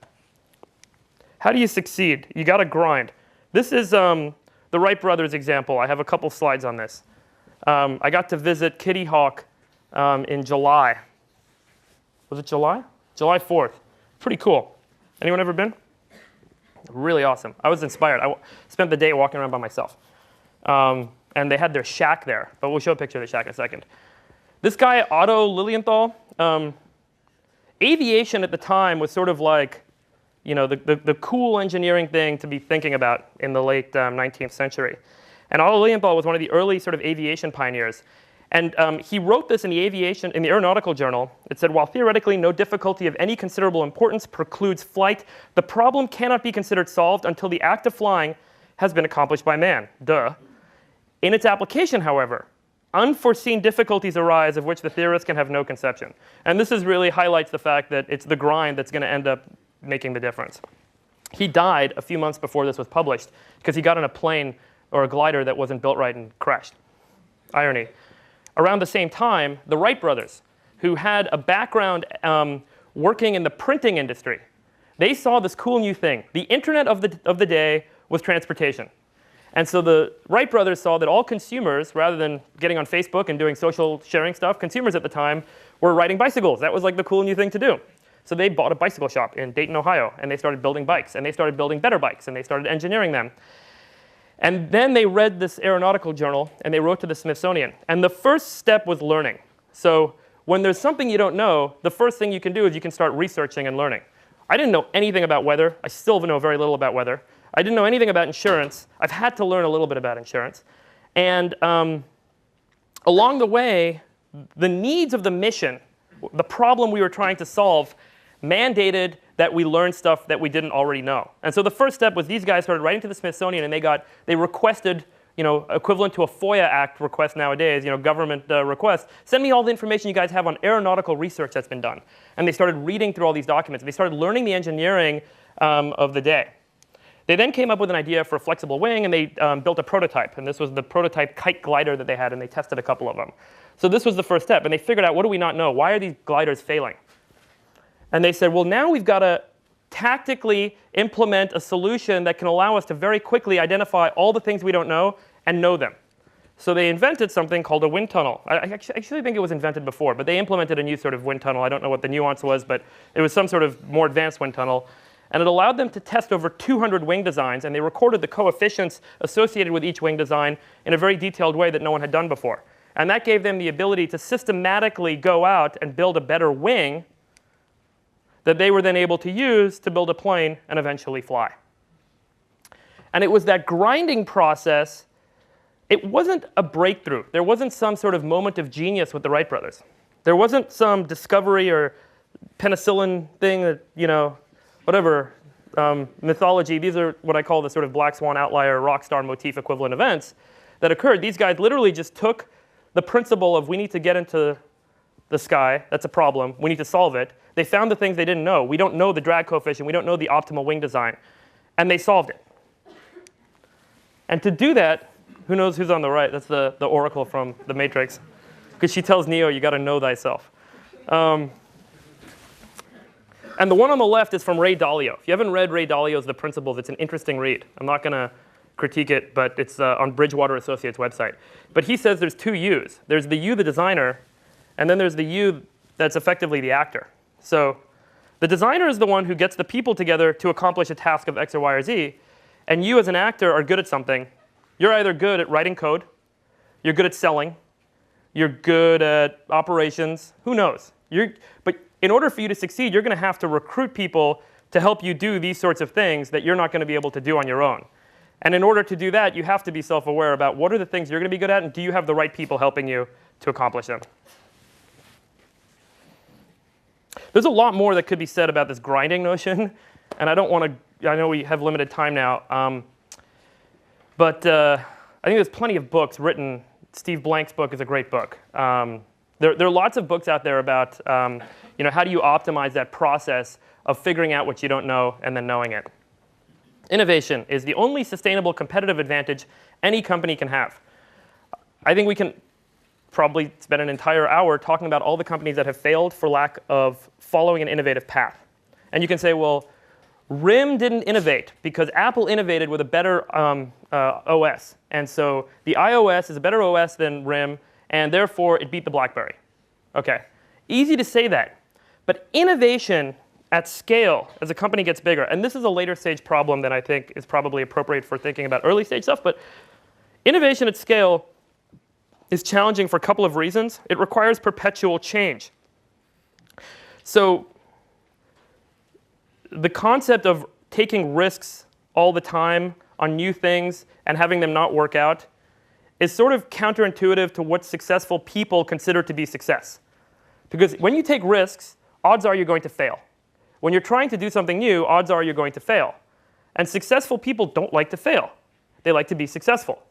[SPEAKER 2] How do you succeed? You got to grind. This is the Wright brothers example. I have a couple slides on this. I got to visit Kitty Hawk in July. Was it July? July 4th. Pretty cool. Anyone ever been? Really awesome. I was inspired. I spent the day walking around by myself. And they had their shack there. But we'll show a picture of the shack in a second. This guy, Otto Lilienthal, aviation at the time was sort of like the cool engineering thing to be thinking about in the late 19th century. And Otto Lilienthal was one of the early sort of aviation pioneers. And he wrote this in the Aeronautical Journal. It said, while theoretically no difficulty of any considerable importance precludes flight, the problem cannot be considered solved until the act of flying has been accomplished by man. Duh. In its application, however, unforeseen difficulties arise of which the theorist can have no conception. And this really highlights the fact that it's the grind that's going to end up making the difference. He died a few months before this was published because he got on a plane or a glider that wasn't built right and crashed. Irony. Around the same time, the Wright brothers, who had a background working in the printing industry, they saw this cool new thing. The internet of the day was transportation. And so the Wright brothers saw that all consumers, rather than getting on Facebook and doing social sharing stuff, consumers at the time were riding bicycles. That was like the cool new thing to do. So they bought a bicycle shop in Dayton, Ohio, and they started building bikes, and they started building better bikes, and they started engineering them. And then they read this Aeronautical Journal, and they wrote to the Smithsonian. And the first step was learning. So when there's something you don't know, the first thing you can do is you can start researching and learning. I didn't know anything about weather. I still know very little about weather. I didn't know anything about insurance. I've had to learn a little bit about insurance. And along the way, the needs of the mission, the problem we were trying to solve, mandated that we learn stuff that we didn't already know. And so the first step was these guys started writing to the Smithsonian, and they requested, equivalent to a FOIA Act request nowadays, government request. Send me all the information you guys have on aeronautical research that's been done. And they started reading through all these documents. And they started learning the engineering of the day. They then came up with an idea for a flexible wing, and they built a prototype. And this was the prototype kite glider that they had, and they tested a couple of them. So this was the first step. And they figured out, what do we not know? Why are these gliders failing? And they said, well, now we've got to tactically implement a solution that can allow us to very quickly identify all the things we don't know and know them. So they invented something called a wind tunnel. I actually think it was invented before, but they implemented a new sort of wind tunnel. I don't know what the nuance was, but it was some sort of more advanced wind tunnel. And it allowed them to test over 200 wing designs, and they recorded the coefficients associated with each wing design in a very detailed way that no one had done before. And that gave them the ability to systematically go out and build a better wing that they were then able to use to build a plane and eventually fly. And it was that grinding process. It wasn't a breakthrough. There wasn't some sort of moment of genius with the Wright brothers. There wasn't some discovery or penicillin thing that, whatever, mythology. These are what I call the sort of black swan outlier rock star motif equivalent events that occurred. These guys literally just took the principle of we need to get into the sky. That's a problem. We need to solve it. They found the things they didn't know. We don't know the drag coefficient. We don't know the optimal wing design. And they solved it. And to do that, who knows who's on the right? That's the Oracle from the Matrix. Because she tells Neo, you got to know thyself. And the one on the left is from Ray Dalio. If you haven't read Ray Dalio's The Principles, it's an interesting read. I'm not going to critique it, but it's on Bridgewater Associates' website. But he says there's two yous. There's the you, the designer, and then there's the you that's effectively the actor. So the designer is the one who gets the people together to accomplish a task of X or Y or Z. And you as an actor are good at something. You're either good at writing code, you're good at selling, you're good at operations, who knows? But in order for you to succeed, you're going to have to recruit people to help you do these sorts of things that you're not going to be able to do on your own. And in order to do that, you have to be self-aware about what are the things you're going to be good at, and do you have the right people helping you to accomplish them. There's a lot more that could be said about this grinding notion, and I don't want to, I know we have limited time now, but I think there's plenty of books written. Steve Blank's book is a great book. There are lots of books out there about how do you optimize that process of figuring out what you don't know and then knowing it. Innovation is the only sustainable competitive advantage any company can have. I think we can probably spend an entire hour talking about all the companies that have failed for lack of following an innovative path. And you can say, well, RIM didn't innovate because Apple innovated with a better OS. And so the iOS is a better OS than RIM, and therefore it beat the BlackBerry. OK, easy to say that. But innovation at scale as a company gets bigger, and this is a later stage problem that I think is probably appropriate for thinking about early stage stuff, but innovation at scale is challenging for a couple of reasons. It requires perpetual change. So the concept of taking risks all the time on new things and having them not work out is sort of counterintuitive to what successful people consider to be success. Because when you take risks, odds are you're going to fail. When you're trying to do something new, odds are you're going to fail. And successful people don't like to fail. They like to be successful.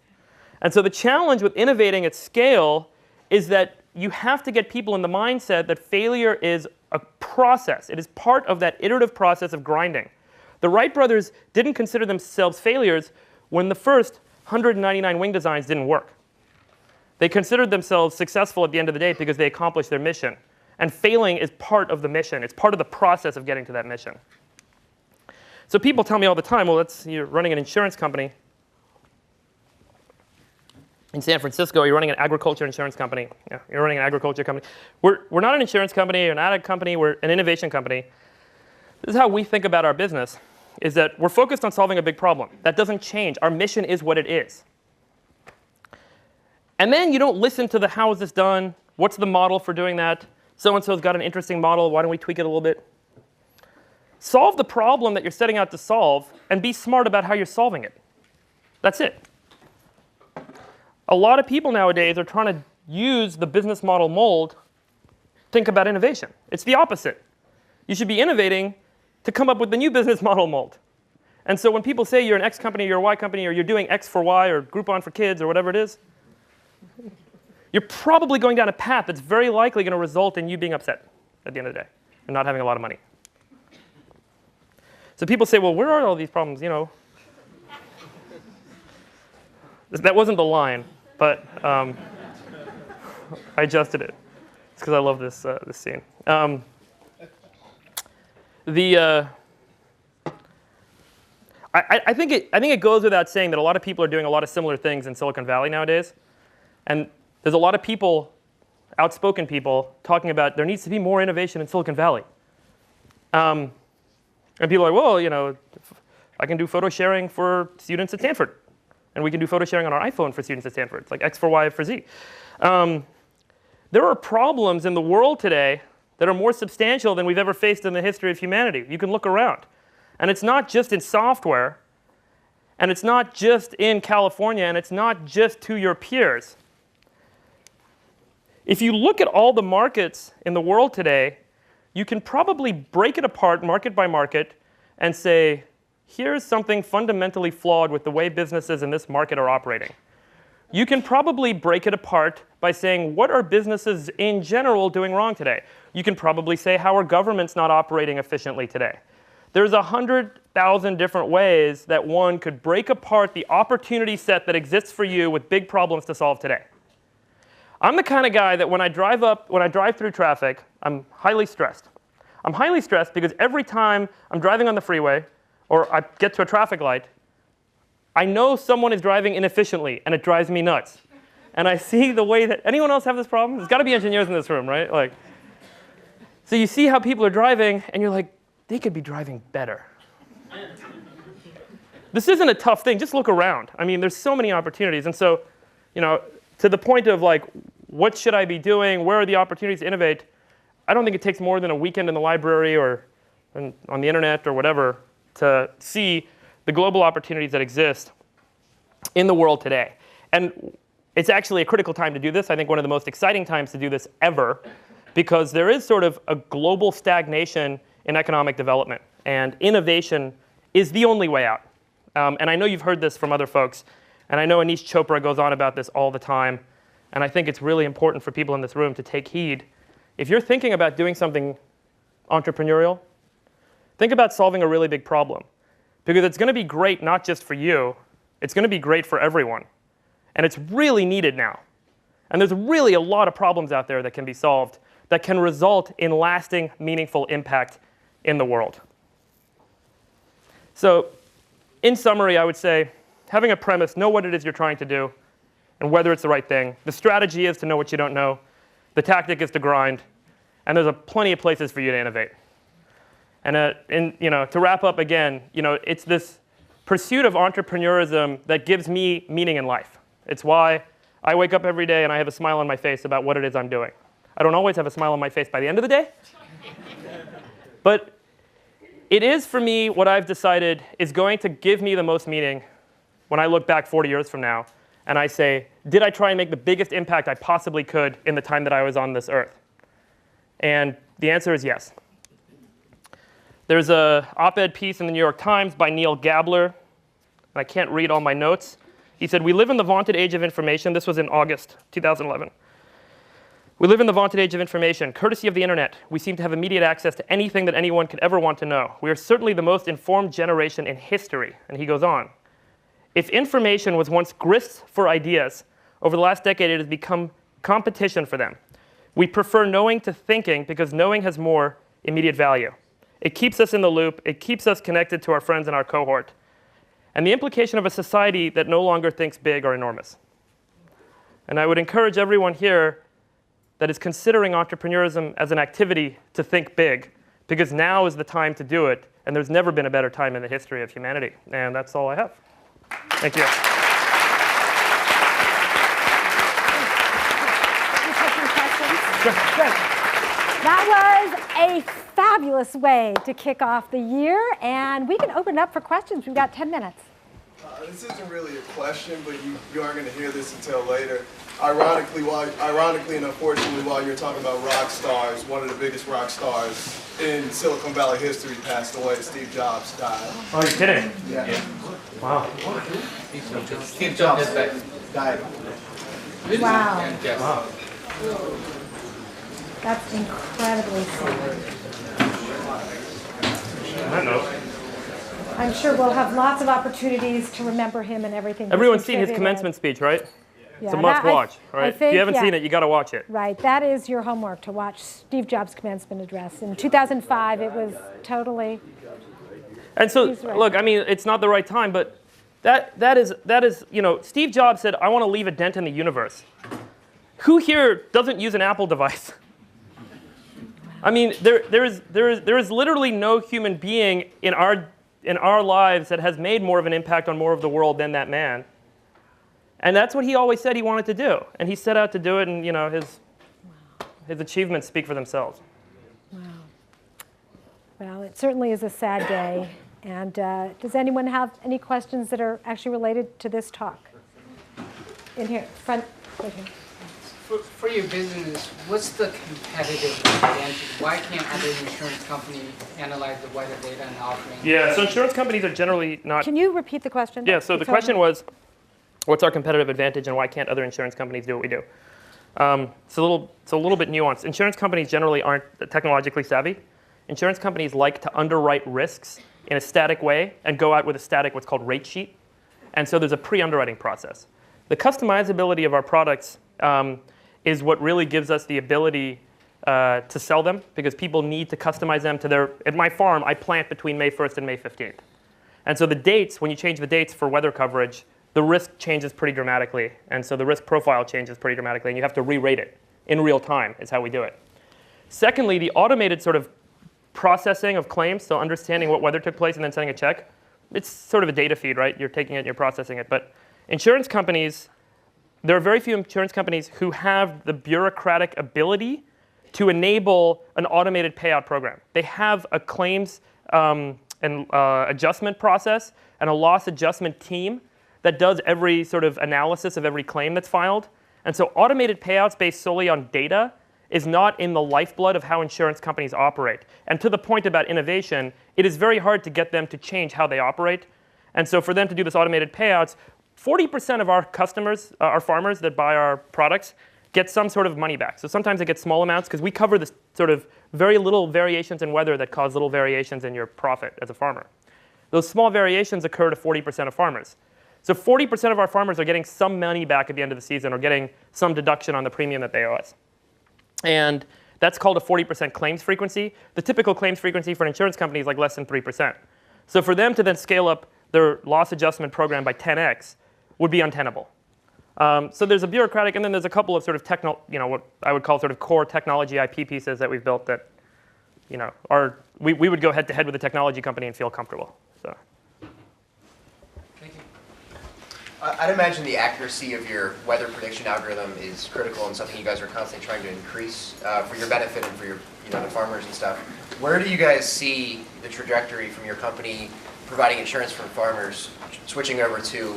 [SPEAKER 2] And so the challenge with innovating at scale is that you have to get people in the mindset that failure is a process. It is part of that iterative process of grinding. The Wright brothers didn't consider themselves failures when the first 199 wing designs didn't work. They considered themselves successful at the end of the day because they accomplished their mission. And failing is part of the mission. It's part of the process of getting to that mission. So people tell me all the time, well, you're running an insurance company in San Francisco. You're running an agriculture insurance company. Yeah, you're running an agriculture company. We're not an insurance company. We're not a company. We're an innovation company. This is how we think about our business, is that we're focused on solving a big problem. That doesn't change. Our mission is what it is. And then you don't listen to the how is this done? What's the model for doing that? So-and-so's got an interesting model. Why don't we tweak it a little bit? Solve the problem that you're setting out to solve and be smart about how you're solving it. That's it. A lot of people nowadays are trying to use the business model mold, think about innovation. It's the opposite. You should be innovating to come up with the new business model mold. And so when people say you're an X company, you're a Y company, or you're doing X for Y, or Groupon for kids, or whatever it is, you're probably going down a path that's very likely going to result in you being upset at the end of the day and not having a lot of money. So people say, well, where are all these problems? You know, that wasn't the line, but I adjusted it. It's because I love this scene. I think it goes without saying that a lot of people are doing a lot of similar things in Silicon Valley nowadays. And there's a lot of people, outspoken people, talking about there needs to be more innovation in Silicon Valley. And people are like, well, you know, I can do photo sharing for students at Stanford. And we can do photo sharing on our iPhone for students at Stanford. It's like X for Y for Z. There are problems in the world today that are more substantial than we've ever faced in the history of humanity. You can look around. And it's not just in software, and it's not just in California, and it's not just to your peers. If you look at all the markets in the world today, you can probably break it apart market by market and say, here's something fundamentally flawed with the way businesses in this market are operating. You can probably break it apart by saying, what are businesses in general doing wrong today? You can probably say, how are governments not operating efficiently today? There's 100,000 different ways that one could break apart the opportunity set that exists for you with big problems to solve today. I'm the kind of guy that when I drive through traffic, I'm highly stressed. I'm highly stressed because every time I'm driving on the freeway or I get to a traffic light, I know someone is driving inefficiently, and it drives me nuts. And I see the way that, anyone else have this problem? There's got to be engineers in this room, right? Like, so you see how people are driving, and you're like, they could be driving better. This isn't a tough thing. Just look around. I mean, there's so many opportunities. And so, you know, to the point of like, what should I be doing? Where are the opportunities to innovate? I don't think it takes more than a weekend in the library or on the internet or whatever to see the global opportunities that exist in the world today. And it's actually a critical time to do this. I think one of the most exciting times to do this ever, because there is sort of a global stagnation in economic development. And innovation is the only way out. And I know you've heard this from other folks. And I know Anish Chopra goes on about this all the time. And I think it's really important for people in this room to take heed. If you're thinking about doing something entrepreneurial, think about solving a really big problem. Because it's going to be great not just for you. It's going to be great for everyone. And it's really needed now. And there's really a lot of problems out there that can be solved that can result in lasting, meaningful impact in the world. So in summary, I would say, having a premise, know what it is you're trying to do and whether it's the right thing. The strategy is to know what you don't know. The tactic is to grind. And there's plenty of places for you to innovate. And to wrap up again, it's this pursuit of entrepreneurism that gives me meaning in life. It's why I wake up every day and I have a smile on my face about what it is I'm doing. I don't always have a smile on my face by the end of the day. But it is, for me, what I've decided is going to give me the most meaning when I look back 40 years from now and I say, did I try and make the biggest impact I possibly could in the time that I was on this earth? And the answer is yes. There's an op-ed piece in the New York Times by Neil Gabler, and I can't read all my notes. He said, we live in the vaunted age of information. This was in August 2011. We live in the vaunted age of information. Courtesy of the internet, we seem to have immediate access to anything that anyone could ever want to know. We are certainly the most informed generation in history. And he goes on. If information was once grist for ideas, over the last decade it has become competition for them. We prefer knowing to thinking because knowing has more immediate value. It keeps us in the loop. It keeps us connected to our friends in our cohort. And the implication of a society that no longer thinks big are enormous. And I would encourage everyone here that is considering entrepreneurism as an activity to think big, because now is the time to do it, and there's never been a better time in the history of humanity. And that's all I have. Thank you.
[SPEAKER 1] That was a fabulous way to kick off the year, and we can open it up for questions. We've got 10 minutes.
[SPEAKER 3] This isn't really a question, but you aren't going to hear this until later. Ironically and unfortunately, while you're talking about rock stars, one of the biggest rock stars in Silicon Valley history passed away. Steve Jobs died.
[SPEAKER 2] Oh, you're kidding?
[SPEAKER 3] Yeah.
[SPEAKER 2] Wow.
[SPEAKER 4] Steve Jobs
[SPEAKER 3] Died.
[SPEAKER 1] Wow.
[SPEAKER 4] Yes.
[SPEAKER 2] Wow.
[SPEAKER 1] That's incredibly sad.
[SPEAKER 2] On that note,
[SPEAKER 1] I'm sure we'll have lots of opportunities to remember him and everything.
[SPEAKER 2] everyone's seen his commencement speech, right?
[SPEAKER 1] Yeah,
[SPEAKER 2] It's a must watch, right? If you haven't seen it, you got to watch it.
[SPEAKER 1] Right, that is your homework, to watch Steve Jobs' commencement address. In 2005, it was totally.
[SPEAKER 2] And so,
[SPEAKER 1] He's right.
[SPEAKER 2] look, I mean, it's not the right time, but that is, you know, Steve Jobs said, I want to leave a dent in the universe. Who here doesn't use an Apple device? I mean, there is literally no human being in our lives that has made more of an impact on more of the world than that man. And that's what he always said he wanted to do. And he set out to do it, and you know, his achievements speak for themselves.
[SPEAKER 1] Wow. Well, it certainly is a sad day. And does anyone have any questions that are actually related to this talk? In here, front, right here.
[SPEAKER 4] For your business, what's the competitive advantage? Why can't other insurance companies analyze the weather data and offering?
[SPEAKER 2] Yeah, so insurance companies are generally not.
[SPEAKER 1] Can you repeat the question?
[SPEAKER 2] Yeah, so the question was, what's our competitive advantage and why can't other insurance companies do what we do? It's a little bit nuanced. Insurance companies generally aren't technologically savvy. Insurance companies like to underwrite risks in a static way and go out with a static what's called rate sheet. And so there's a pre-underwriting process. The customizability of our products is what really gives us the ability to sell them, because people need to customize them to their. At my farm, I plant between May 1st and May 15th. And so the dates, when you change the dates for weather coverage, the risk changes pretty dramatically. And so the risk profile changes pretty dramatically, and you have to re-rate it in real time is how we do it. Secondly, the automated sort of processing of claims, so understanding what weather took place and then sending a check, it's sort of a data feed, right? You're taking it and you're processing it. But insurance companies, there are very few insurance companies who have the bureaucratic ability to enable an automated payout program. They have a claims and adjustment process and a loss adjustment team that does every sort of analysis of every claim that's filed. And so automated payouts based solely on data is not in the lifeblood of how insurance companies operate. And to the point about innovation, it is very hard to get them to change how they operate. And so for them to do this automated payouts, 40% of our customers, our farmers that buy our products, get some sort of money back. So sometimes they get small amounts because we cover this sort of very little variations in weather that cause little variations in your profit as a farmer. Those small variations occur to 40% of farmers. So 40% of our farmers are getting some money back at the end of the season or getting some deduction on the premium that they owe us. And that's called a 40% claims frequency. The typical claims frequency for an insurance company is like less than 3%. So for them to then scale up their loss adjustment program by 10x would be untenable. So there's a bureaucratic, and then there's a couple of sort of what I would call sort of core technology IP pieces that we've built that, we would go head to head with a technology company and feel comfortable. So.
[SPEAKER 4] Thank you.
[SPEAKER 5] I'd imagine the accuracy of your weather prediction algorithm is critical and something you guys are constantly trying to increase for your benefit and for your, the farmers and stuff. Where do you guys see the trajectory from your company providing insurance for farmers, switching over to,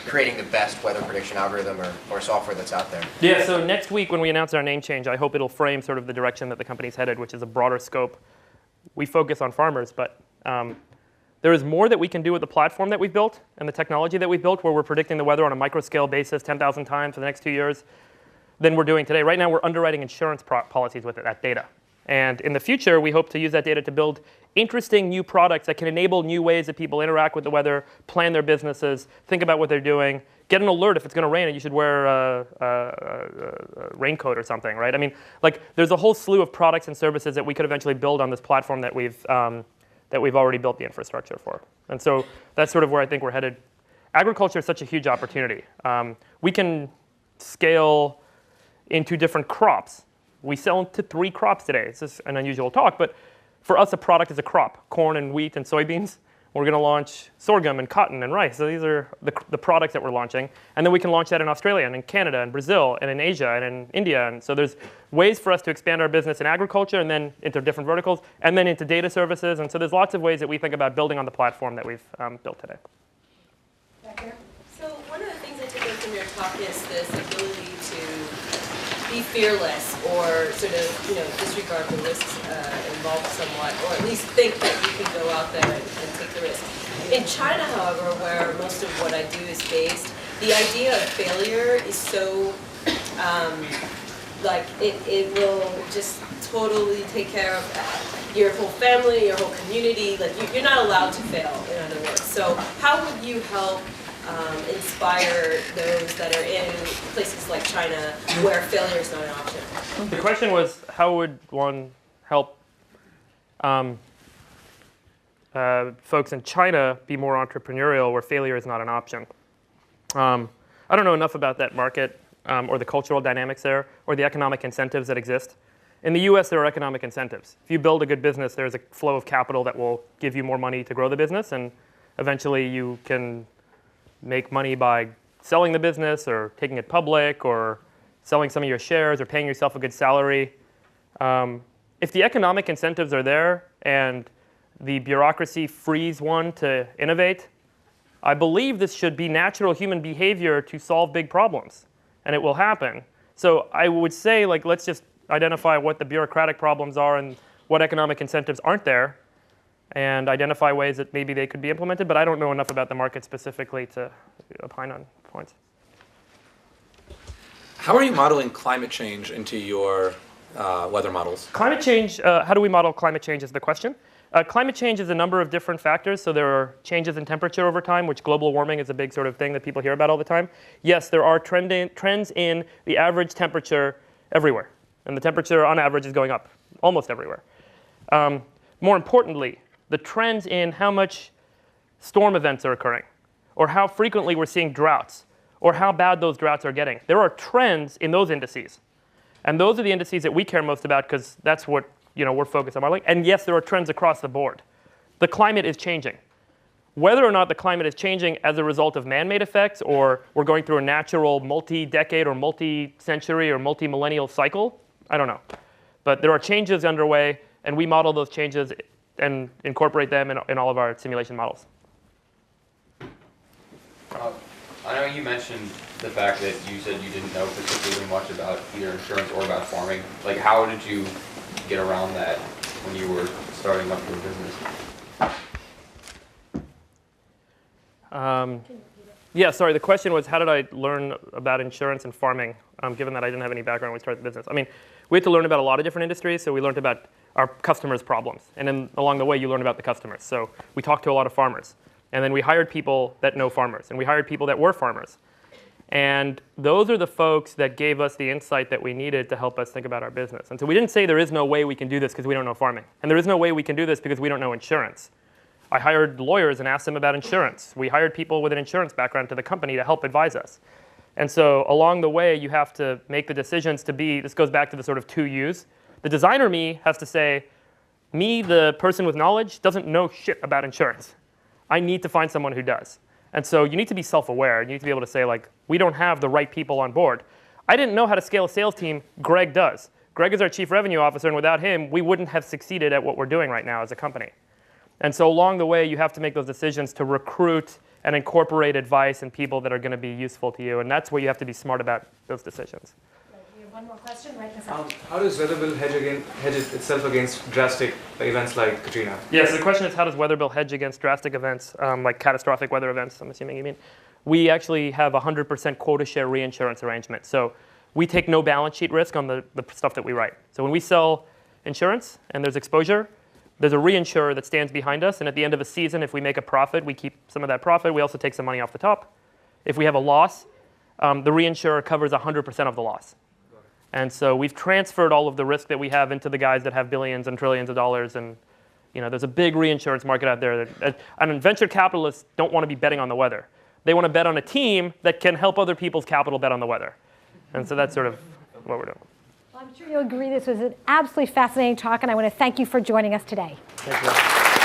[SPEAKER 5] creating the best weather prediction algorithm or software that's out there?
[SPEAKER 2] Yeah, so next week when we announce our name change, I hope it'll frame sort of the direction that the company's headed, which is a broader scope. We focus on farmers, but there is more that we can do with the platform that we've built and the technology that we've built, where we're predicting the weather on a micro-scale basis 10,000 times for the next 2 years than we're doing today. Right now, we're underwriting insurance policies with that data. And in the future, we hope to use that data to build interesting new products that can enable new ways that people interact with the weather, plan their businesses, think about what they're doing, get an alert if it's going to rain and you should wear a raincoat or something, right? I mean, like, there's a whole slew of products and services that we could eventually build on this platform that we've already built the infrastructure for. And so that's sort of where I think we're headed. Agriculture is such a huge opportunity. We can scale into different crops. We sell into 3 crops today. It's just an unusual talk, but for us, a product is a crop: corn and wheat and soybeans. We're going to launch sorghum and cotton and rice. So these are the products that we're launching. And then we can launch that in Australia and in Canada and Brazil and in Asia and in India. And so there's ways for us to expand our business in agriculture and then into different verticals and then into data services. And so there's lots of ways that we think about building on the platform that we've built today.
[SPEAKER 6] So one of the things I took away from your talk is this ability to be fearless or sort of, disregard the risks involved somewhat, or at least think that you can go out there and take the risk. In China, however, where most of what I do is based, the idea of failure is so, it will just totally take care of your whole family, your whole community. Like you're not allowed to fail, in other words. So how would you help inspire those that are in places like China where failure is not an option?
[SPEAKER 2] The question was, how would one help folks in China be more entrepreneurial where failure is not an option? I don't know enough about that market or the cultural dynamics there or the economic incentives that exist. In the US, there are economic incentives. If you build a good business, there's a flow of capital that will give you more money to grow the business, and eventually you can make money by selling the business or taking it public or selling some of your shares or paying yourself a good salary. If the economic incentives are there and the bureaucracy frees one to innovate, I believe this should be natural human behavior to solve big problems, and it will happen. So I would say, let's just identify what the bureaucratic problems are and what economic incentives aren't there, and identify ways that maybe they could be implemented, but I don't know enough about the market specifically to opine on points.
[SPEAKER 7] How are you modeling climate change into your weather models?
[SPEAKER 2] Climate change, how do we model climate change is the question. Climate change is a number of different factors. So there are changes in temperature over time, which global warming is a big sort of thing that people hear about all the time. Yes, there are trends in the average temperature everywhere. And the temperature on average is going up almost everywhere. More importantly, the trends in how much storm events are occurring, or how frequently we're seeing droughts, or how bad those droughts are getting. There are trends in those indices. And those are the indices that we care most about because that's what we're focused on modeling. And yes, there are trends across the board. The climate is changing. Whether or not the climate is changing as a result of man-made effects, or we're going through a natural multi-decade or multi-century or multi-millennial cycle, I don't know. But there are changes underway, and we model those changes and incorporate them in all of our simulation models.
[SPEAKER 8] I know you mentioned the fact that you said you didn't know particularly much about either insurance or about farming. How did you get around that when you were starting up your business?
[SPEAKER 2] Yeah, sorry, the question was, how did I learn about insurance and farming, given that I didn't have any background when we started the business? I mean, we had to learn about a lot of different industries, so we learned about our customers' problems. And then along the way, you learn about the customers. So we talked to a lot of farmers. And then we hired people that know farmers. And we hired people that were farmers. And those are the folks that gave us the insight that we needed to help us think about our business. And so we didn't say there is no way we can do this because we don't know farming. And there is no way we can do this because we don't know insurance. I hired lawyers and asked them about insurance. We hired people with an insurance background to the company to help advise us. And so along the way, you have to make the decisions to be, this goes back to the sort of 2 U's. The designer me has to say, me, the person with knowledge, doesn't know shit about insurance. I need to find someone who does. And so you need to be self-aware. You need to be able to say, we don't have the right people on board. I didn't know how to scale a sales team. Greg does. Greg is our chief revenue officer, and without him, we wouldn't have succeeded at what we're doing right now as a company. And so along the way, you have to make those decisions to recruit and incorporate advice and people that are going to be useful to you. And that's where you have to be smart about those decisions.
[SPEAKER 1] We have one more question right in the front.
[SPEAKER 9] How does Weatherbill hedge itself against drastic events like Katrina?
[SPEAKER 2] Yes, so the question is, how does Weatherbill hedge against drastic events, like catastrophic weather events, I'm assuming you mean? We actually have 100% quota share reinsurance arrangement. So we take no balance sheet risk on the stuff that we write. So when we sell insurance and there's exposure, there's a reinsurer that stands behind us. And at the end of a season, if we make a profit, we keep some of that profit. We also take some money off the top. If we have a loss, the reinsurer covers 100% of the loss. And so we've transferred all of the risk that we have into the guys that have billions and trillions of dollars. And there's a big reinsurance market out there. And venture capitalists don't want to be betting on the weather. They want to bet on a team that can help other people's capital bet on the weather. And so that's sort of what we're doing.
[SPEAKER 1] Well, I'm sure you'll agree this was an absolutely fascinating talk, and I want to thank you for joining us today.
[SPEAKER 2] Thank you.